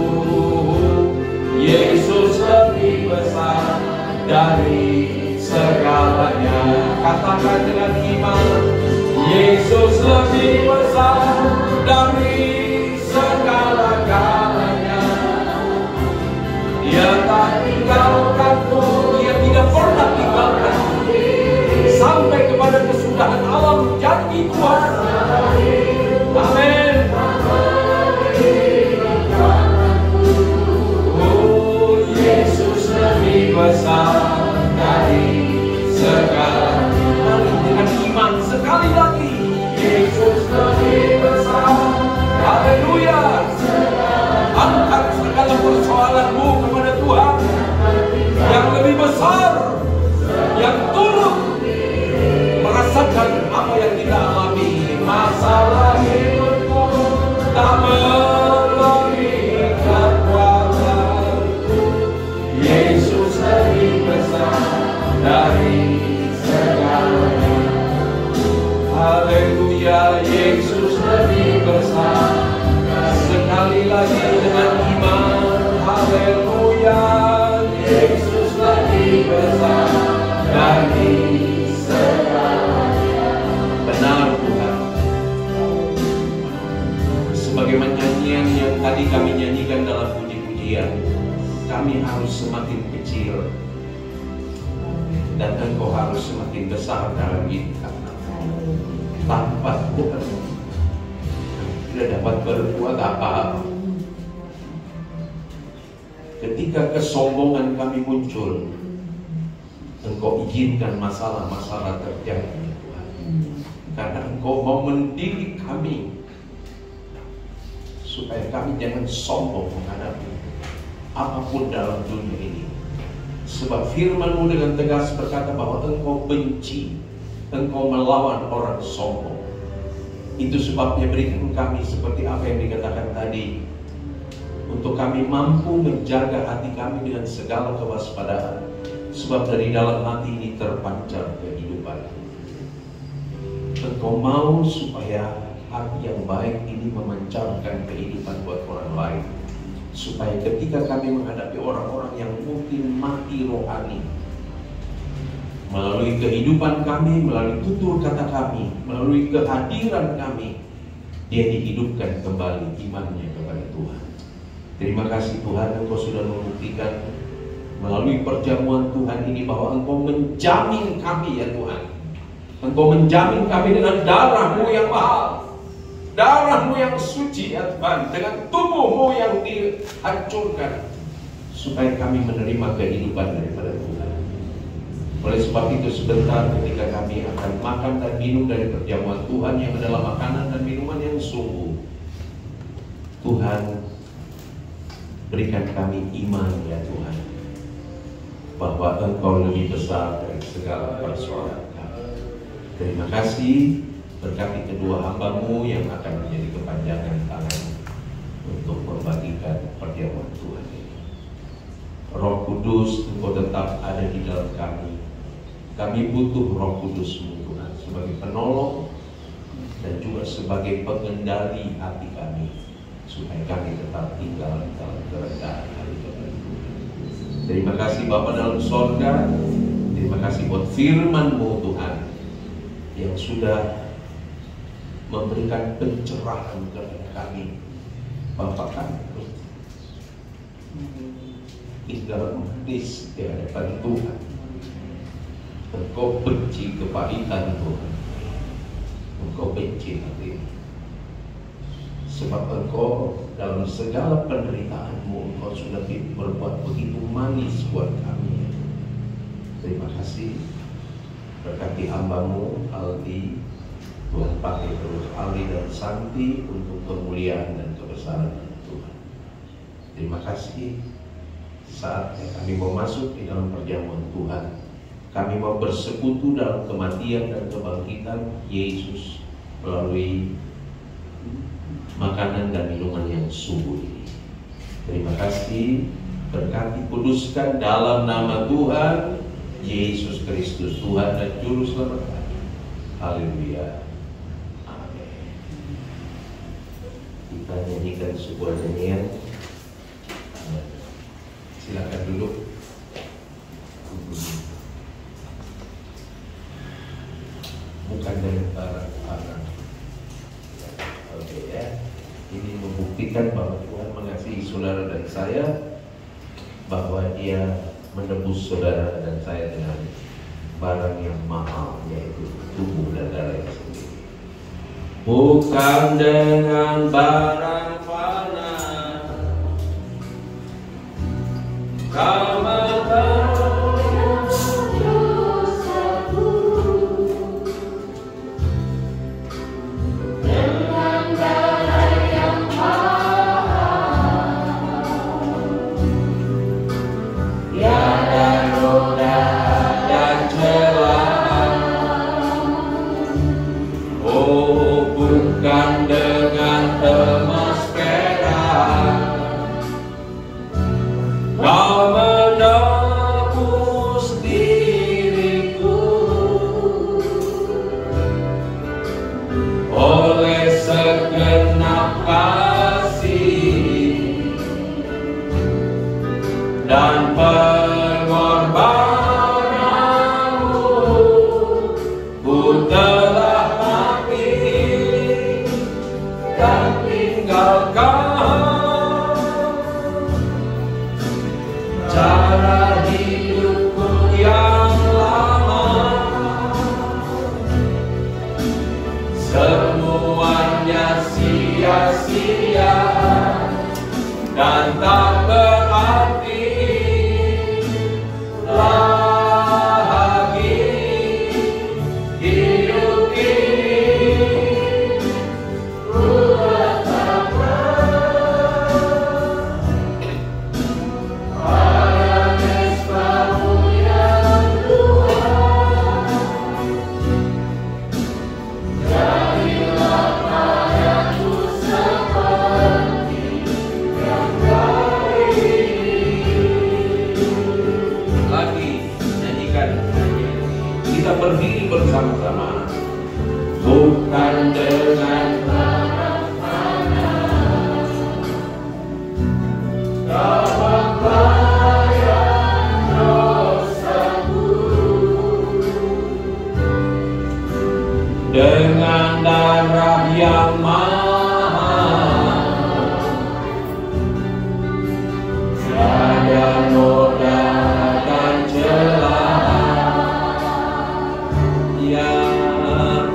Yesus lebih besar dari segalanya. Katakan dengan iman, Yesus lebih besar dari segala-galanya. Dia tak tinggalkanmu, Dia tidak pernah tinggalkan sampai kepada kesudahan alam janji Tuhan. Amin. Oh, Yesus lebih besar dari segala. Mari dengan iman sekali lagi. Yesus lebih besar. Haleluya. Angkat segala persoalanmu kepada Tuhan yang lebih besar, yang turut merasakan apa yang kita alami. Masalah hidupmu tak melebihi kekuatanku. Yesus lebih besar dari segalanya. Haleluya. Yesus lebih besar. Sekali lagi dengan iman. Haleluya. Yesus lebih besar dari segalanya. Benar Tuhan. Sebagaimana nyanyian yang tadi kami nyanyikan dalam puji-pujian, kami harus semakin kecil dan Engkau harus semakin besar dalam kita. Tanpa Tuhan tidak dapat berbuat apa-apa. Ketika kesombongan kami muncul, Engkau izinkan masalah-masalah terjadi, Tuhan. Karena Engkau mau mendidik kami supaya kami jangan sombong menghadapi apapun dalam dunia ini. Sebab firman-Mu dengan tegas berkata bahwa Engkau benci, Engkau melawan orang sombong. Itu sebabnya berikan kami seperti apa yang dikatakan tadi, untuk kami mampu menjaga hati kami dengan segala kewaspadaan, sebab dari dalam hati ini terpancar kehidupan. Engkau mau supaya hati yang baik ini memancarkan kehidupan buat orang lain, supaya ketika kami menghadapi orang-orang yang mungkin mati rohani, melalui kehidupan kami, melalui tutur kata kami, melalui kehadiran kami, dia dihidupkan kembali imannya kepada Tuhan. Terima kasih Tuhan, Engkau sudah membuktikan melalui perjamuan Tuhan ini bahwa Engkau menjamin kami ya Tuhan. Engkau menjamin kami dengan darah-Mu yang mahal, darah-Mu yang suci ya Tuhan, dengan tubuh-Mu yang dihancurkan, supaya kami menerima kehidupan daripada Tuhan. Oleh sebab itu sebentar ketika kami akan makan dan minum dari perjamuan Tuhan yang adalah makanan dan minuman yang sungguh, Tuhan berikan kami iman ya Tuhan, bahwa Engkau lebih besar dari segala persoalan kami. Terima kasih, berkati kedua hamba-Mu yang akan menjadi kepanjangan tangan untuk membagikan perjamuan Tuhan ini. Roh Kudus, Engkau tetap ada di dalam kami. Kami butuh Roh Kudus-Mu Tuhan sebagai penolong dan juga sebagai pengendali hati kami, supaya kami tetap tinggal dalam kerendahan hati kepada Tuhan. Terima kasih Bapa dalam sorga. Terima kasih buat firman-Mu Tuhan yang sudah memberikan pencerahan kepada kami. Bapa kami tinggal manis di hadapan Tuhan. Engkau benci kepahitan Tuhan. Engkau benci hati. Sebab Engkau dalam segala penderitaan-Mu, Engkau sudah berbuat begitu manis buat kami. Terima kasih. Berkati hamba-Mu Aldi, Tuhan pakai terus Aldi dan Santi untuk kemuliaan dan kebesaran Tuhan. Terima kasih. Saatnya kami mau masuk di dalam perjamuan Tuhan. Kami mau bersekutu dalam kematian dan kebangkitan Yesus melalui makanan dan minuman yang sungguh ini. Terima kasih. Berkati, kuduskan dalam nama Tuhan Yesus Kristus, Tuhan dan Juru Selamat kami. Haleluya. Amin. Kita nyanyikan sebuah nyanyian. Silakan duduk. Bukan dari barang-barang. Oke ya. Ini membuktikan bahwa Tuhan mengasihi saudara dan saya, bahwa Dia menebus saudara dan saya dengan barang yang mahal, yaitu tubuh dan darah sendiri. Bukan dengan barang fana, Kau berdiri bersama-sama. Bukan dengan dengan darah yang mahal, tiada noda dan celah, ya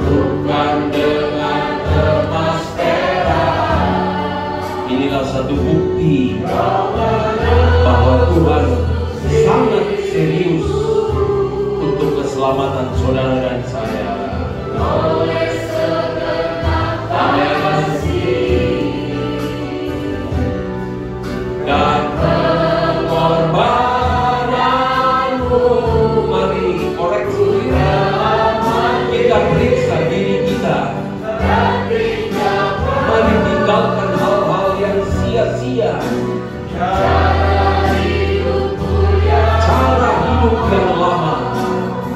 bukan dengan emas perak. Inilah satu bukti bahwa Tuhan sangat serius untuk keselamatan saudara dan saya. Oleh segenap kasih dan pengorbananmu, mari koreksi kita, periksa diri kita. Mari tinggalkan hal-hal yang sia-sia, cara hidup yang lama.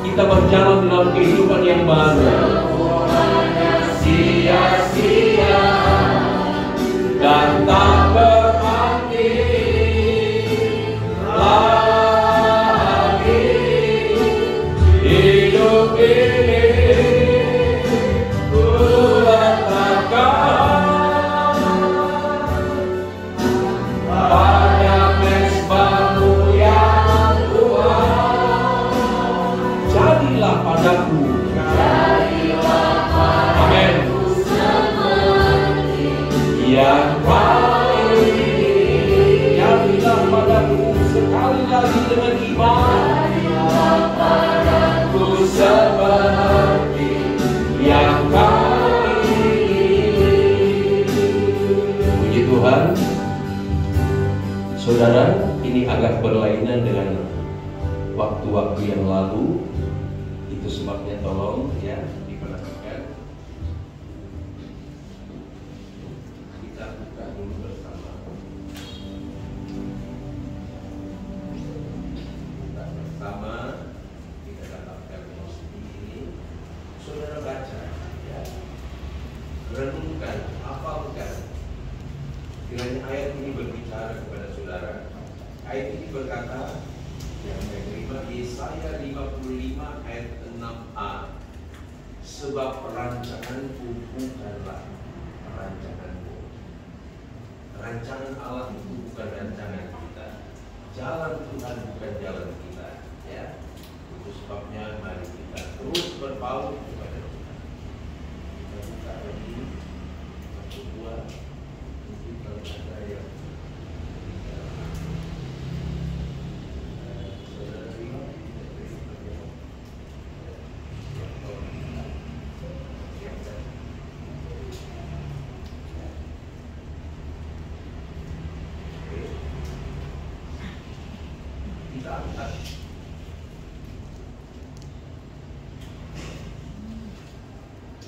Kita berjalan dalam kehidupan yang baru. Sia-sia dan tak berarti lagi hidup ini. Ku letakkan pada mezbahmu yang Tuhan. Jadilah padaku, amin, yang baik. Jadilah padaku sekali lagi dengan iman, padaku seperti yang baik. Puji Tuhan. Saudara, ini agak berlainan dengan waktu-waktu yang lalu. Itu sebabnya tolong ya diperhatikan. Kita buka dulu bersama. Buka bersama. Kita dapatkan ini. Saudara baca ya. Renungkan, hafalkan. Kiranya ayat ini berbicara kepada saudara. Ayat ini berkata, yang menerima Yesaya 55 ayat 6a, sebab rancanganku bukanlah rancanganmu. Rancangan Allah itu bukan rancangan kita. Jalan Tuhan bukan jalan kita. Ya, itu sebabnya mari kita terus berpaut kepada Tuhan. Kita buka lagi satu dua, mungkin kalau ada yang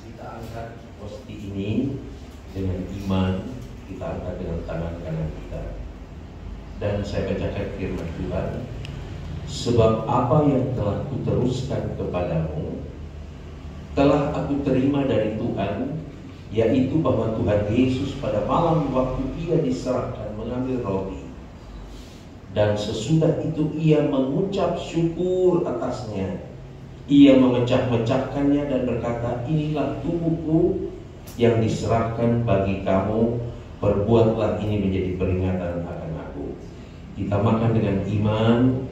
kita angkat posti ini dengan iman, kita angkat dengan tangan kanan kita, dan saya bacakan firman Tuhan. Sebab apa yang telah kuteruskan kepadamu telah aku terima dari Tuhan, yaitu bahwa Tuhan Yesus pada malam waktu ia diserahkan mengambil roti, dan sesudah itu ia mengucap syukur atasnya. Ia memecah-mecahkannya dan berkata, inilah tubuhku yang diserahkan bagi kamu, perbuatlah ini menjadi peringatan akan aku. Kita makan dengan iman,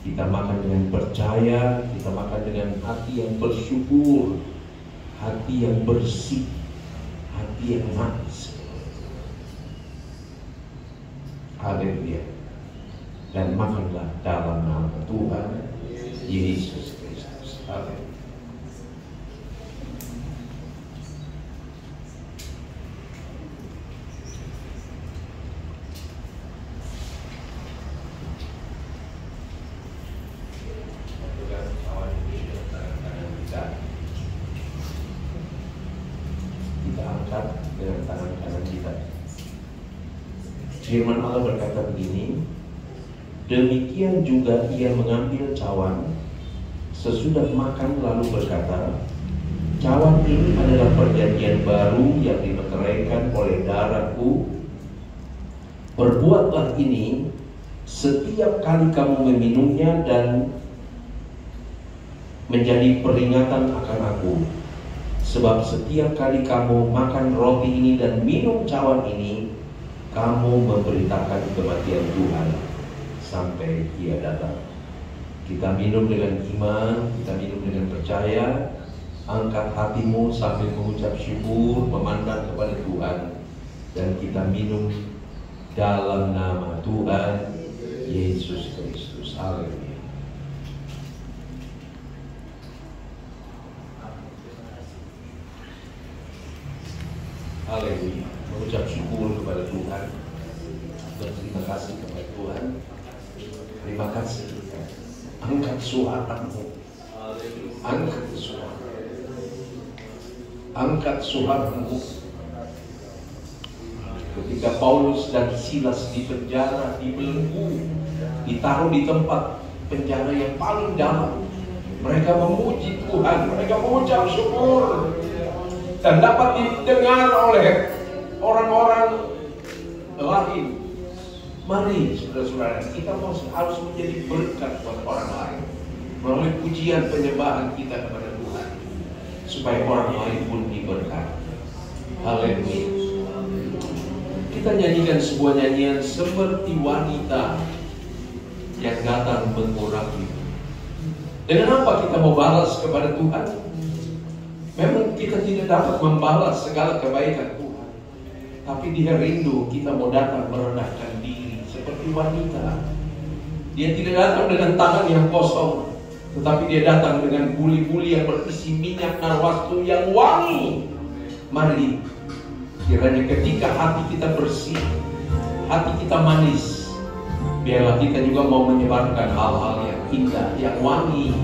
kita makan dengan percaya, kita makan dengan hati yang bersyukur, hati yang bersih, hati yang manis. Haleluya. Dan makanlah dalam nama Tuhan Yesus Kristus. Amin. Kita angkat dengan tangan kanan kita. Firman Allah berkata begini, demikian juga ia mengambil cawan sesudah makan lalu berkata, cawan ini adalah perjanjian baru yang dimeteraikan oleh darahku. Perbuatlah ini setiap kali kamu meminumnya dan menjadi peringatan akan aku. Sebab setiap kali kamu makan roti ini dan minum cawan ini, kamu memberitakan kematian Tuhan sampai Dia datang. Kita minum dengan iman, kita minum dengan percaya. Angkat hatimu sambil mengucap syukur, memandang kepada Tuhan, dan kita minum dalam nama Tuhan Yesus Kristus. Haleluya. Haleluya. Mengucap syukur kepada Tuhan, berterima kasih kepada Tuhan. Terima kasih. Angkat suaramu. Angkat suara. Angkat suaramu. Ketika Paulus dan Silas di penjara, dibelenggu, ditaruh di tempat penjara yang paling dalam, mereka memuji Tuhan, mereka mengucap syukur, dan dapat didengar oleh orang-orang lain. Mari saudara-saudara, kita harus menjadi berkat buat orang lain melalui pujian penyembahan kita kepada Tuhan, supaya orang lain pun diberkati. Haleluya. Kita nyanyikan sebuah nyanyian seperti wanita yang datang mengurangi. Dengan apa kita mau balas kepada Tuhan? Memang kita tidak dapat membalas segala kebaikan Tuhan, tapi Dia rindu kita mau datang merendahkan diri seperti wanita. Dia tidak datang dengan tangan yang kosong, tetapi Dia datang dengan buli-buli yang berisi minyak narwastu yang wangi. Mari, kiranya ketika hati kita bersih, hati kita manis, biarlah kita juga mau menyebarkan hal-hal yang indah, yang wangi,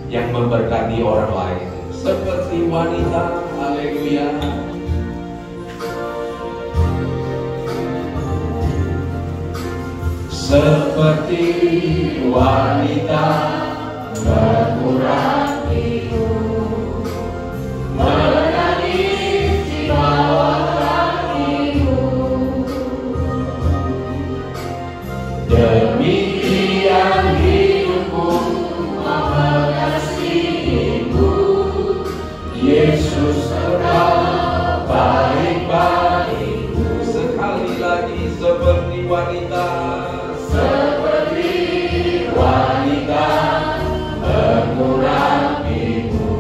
yang memberkati orang lain. Seperti wanita, haleluya. Seperti wanita berkurang itu, menangis di bawah kakimu. Demikian hidupku mengasihimu, Yesus Engkau baik bagiku. Sekali lagi, seperti wanita, seperti wanita mengurapimu,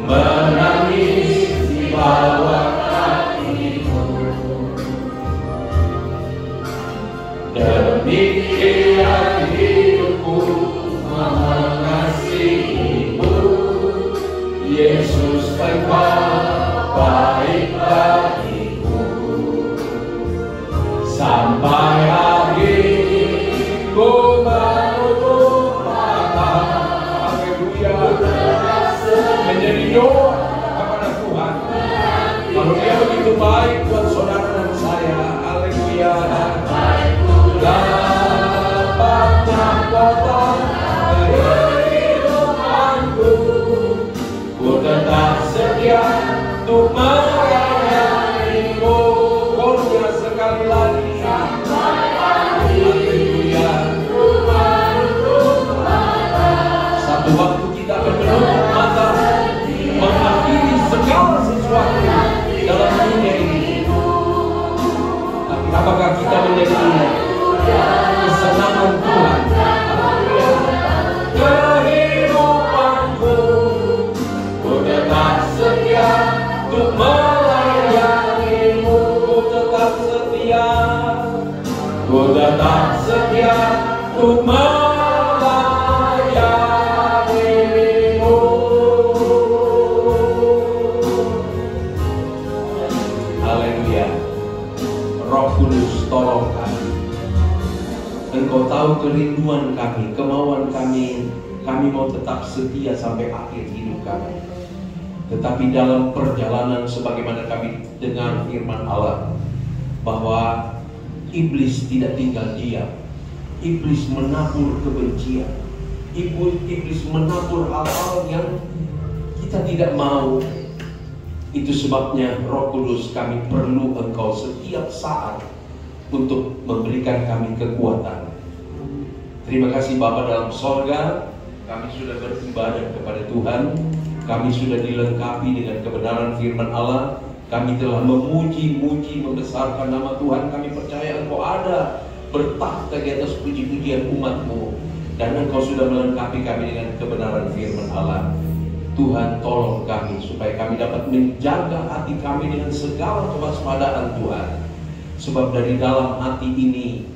menangis di bawah kakimu. Demikian hidupku mengasihimu, Yesus Engkau baik bagiku. Sampai akhir ku menutup mata, haleluya, menjadi doa kepada Tuhan. Kalau Dia begitu baik buat saudara dan saya, haleluya. Dapatnya kota kehidupanku, ku tetap setia untuk melayanimu. Korunya sekali lagi, haleluya. Satu waktu kita akan menutup mata, mengakhiri segala sesuatu dalam dunia ini. Tapi apakah kita menjadi kesenangan Tuhan? Kehidupanku, ku tetap setia untuk melayanimu. Ku tetap setia, ku tetap setia untuk melayanimu. Haleluya. Roh Kudus, tolong kami. Engkau tahu kerinduan kami, kemauan kami. Kami mau tetap setia sampai akhir hidup kami. Tetapi dalam perjalanan, sebagaimana kami dengar firman Allah, bahwa iblis tidak tinggal diam. Iblis menabur kebencian. iblis mengatur hal-hal yang kita tidak mau. Itu sebabnya Roh Kudus, kami perlu Engkau setiap saat untuk memberikan kami kekuatan. Terima kasih Bapa dalam sorga, kami sudah beribadah kepada Tuhan, kami sudah dilengkapi dengan kebenaran firman Allah, kami telah memuji-muji, membesarkan nama Tuhan, kami percaya Engkau ada bertakhta di atas puji-pujian umat-Mu, dan Engkau sudah melengkapi kami dengan kebenaran firman Allah. Tuhan, tolong kami supaya kami dapat menjaga hati kami dengan segala kewaspadaan Tuhan, sebab dari dalam hati ini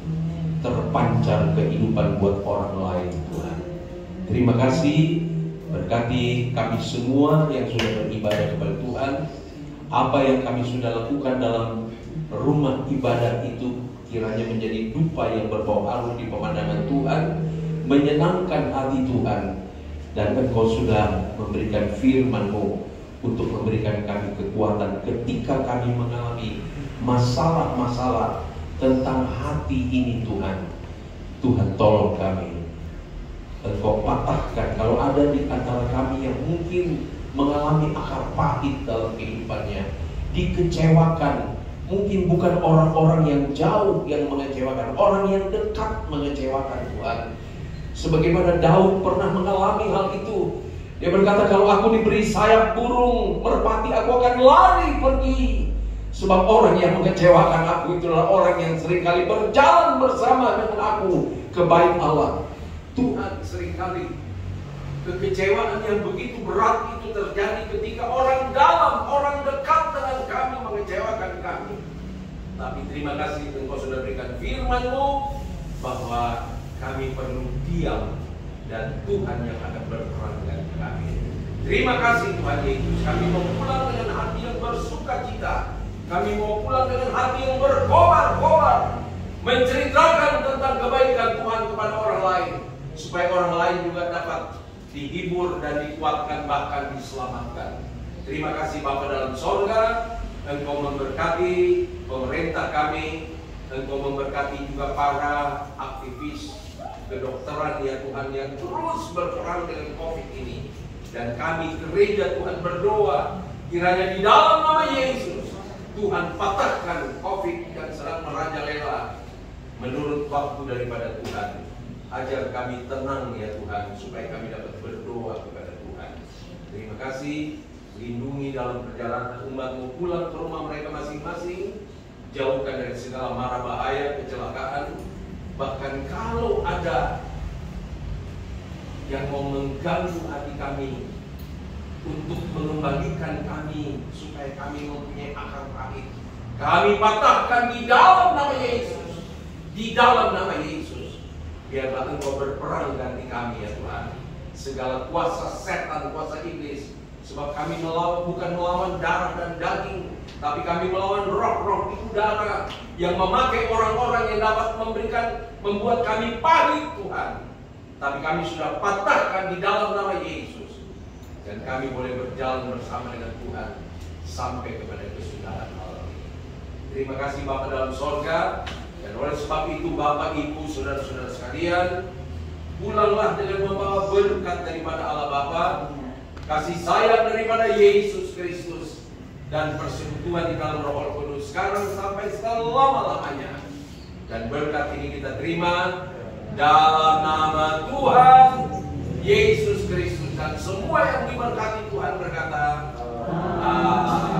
terpancar kehidupan buat orang lain. Tuhan, terima kasih, berkati kami semua yang sudah beribadah kepada Tuhan. Apa yang kami sudah lakukan dalam rumah ibadah itu kiranya menjadi dupa yang berbau harum di pemandangan Tuhan, menyenangkan hati Tuhan. Dan Engkau sudah memberikan firman-Mu untuk memberikan kami kekuatan ketika kami mengalami masalah-masalah tentang hati ini. Tuhan, Tuhan tolong kami. Engkau patahkan kalau ada di antara kami yang mungkin mengalami akar pahit dalam kehidupannya, dikecewakan. Mungkin bukan orang-orang yang jauh yang mengecewakan, orang yang dekat mengecewakan Tuhan. Sebagaimana Daud pernah mengalami hal itu. Dia berkata, kalau aku diberi sayap burung merpati, aku akan lari pergi. Sebab orang yang mengecewakan aku itulah orang yang seringkali berjalan bersama dengan aku ke bait Allah. Tuhan, seringkali kekecewaan yang begitu berat itu terjadi ketika orang dalam, orang dekat dengan kami mengecewakan kami. Tapi terima kasih Engkau sudah berikan firman-Mu bahwa kami perlu diam dan Tuhan yang akan berperang dengan kami. Terima kasih Tuhan Yesus. Kami mau pulang dengan hati yang bersuka cita. Kami mau pulang dengan hati yang berkobar-kobar, menceritakan tentang kebaikan Tuhan kepada orang lain, supaya orang lain juga dapat dihibur dan dikuatkan, bahkan diselamatkan. Terima kasih Bapa dalam sorga, Engkau memberkati pemerintah kami, Engkau memberkati juga para aktivis kedokteran ya Tuhan yang terus berperang dengan COVID ini. Dan kami gereja Tuhan berdoa, kiranya di dalam nama Yesus Tuhan patahkan COVID yang sedang merajalela menurut waktu daripada Tuhan. Ajar kami tenang ya Tuhan, supaya kami dapat berdoa kepada Tuhan. Terima kasih, lindungi dalam perjalanan umat-Mu pulang ke rumah mereka masing-masing. Jauhkan dari segala mara bahaya, kecelakaan. Bahkan kalau ada yang mau mengganggu hati kami untuk mengembalikan kami supaya kami mempunyai akar pahit, kami patahkan di dalam nama Yesus. Di dalam nama Yesus, biarlah Engkau berperang ganti kami ya Tuhan. Segala kuasa setan, kuasa iblis, sebab kami bukan melawan darah dan daging, tapi kami melawan roh-roh di udara yang memakai orang-orang yang dapat membuat kami pahit Tuhan. Tapi kami sudah patahkan di dalam nama Yesus, dan kami boleh berjalan bersama dengan Tuhan sampai kepada kesudahan malam ini. Terima kasih Bapa dalam sorga. Dan oleh sebab itu Bapak, Ibu, saudara-saudara sekalian, pulanglah dengan membawa berkat daripada Allah Bapa, kasih sayang daripada Yesus Kristus, dan persekutuan di dalam Roh Kudus sekarang sampai selama-lamanya. Dan berkat ini kita terima dalam nama Tuhan Yesus Kristus, dan semua yang diberkati Tuhan berkata, Amin.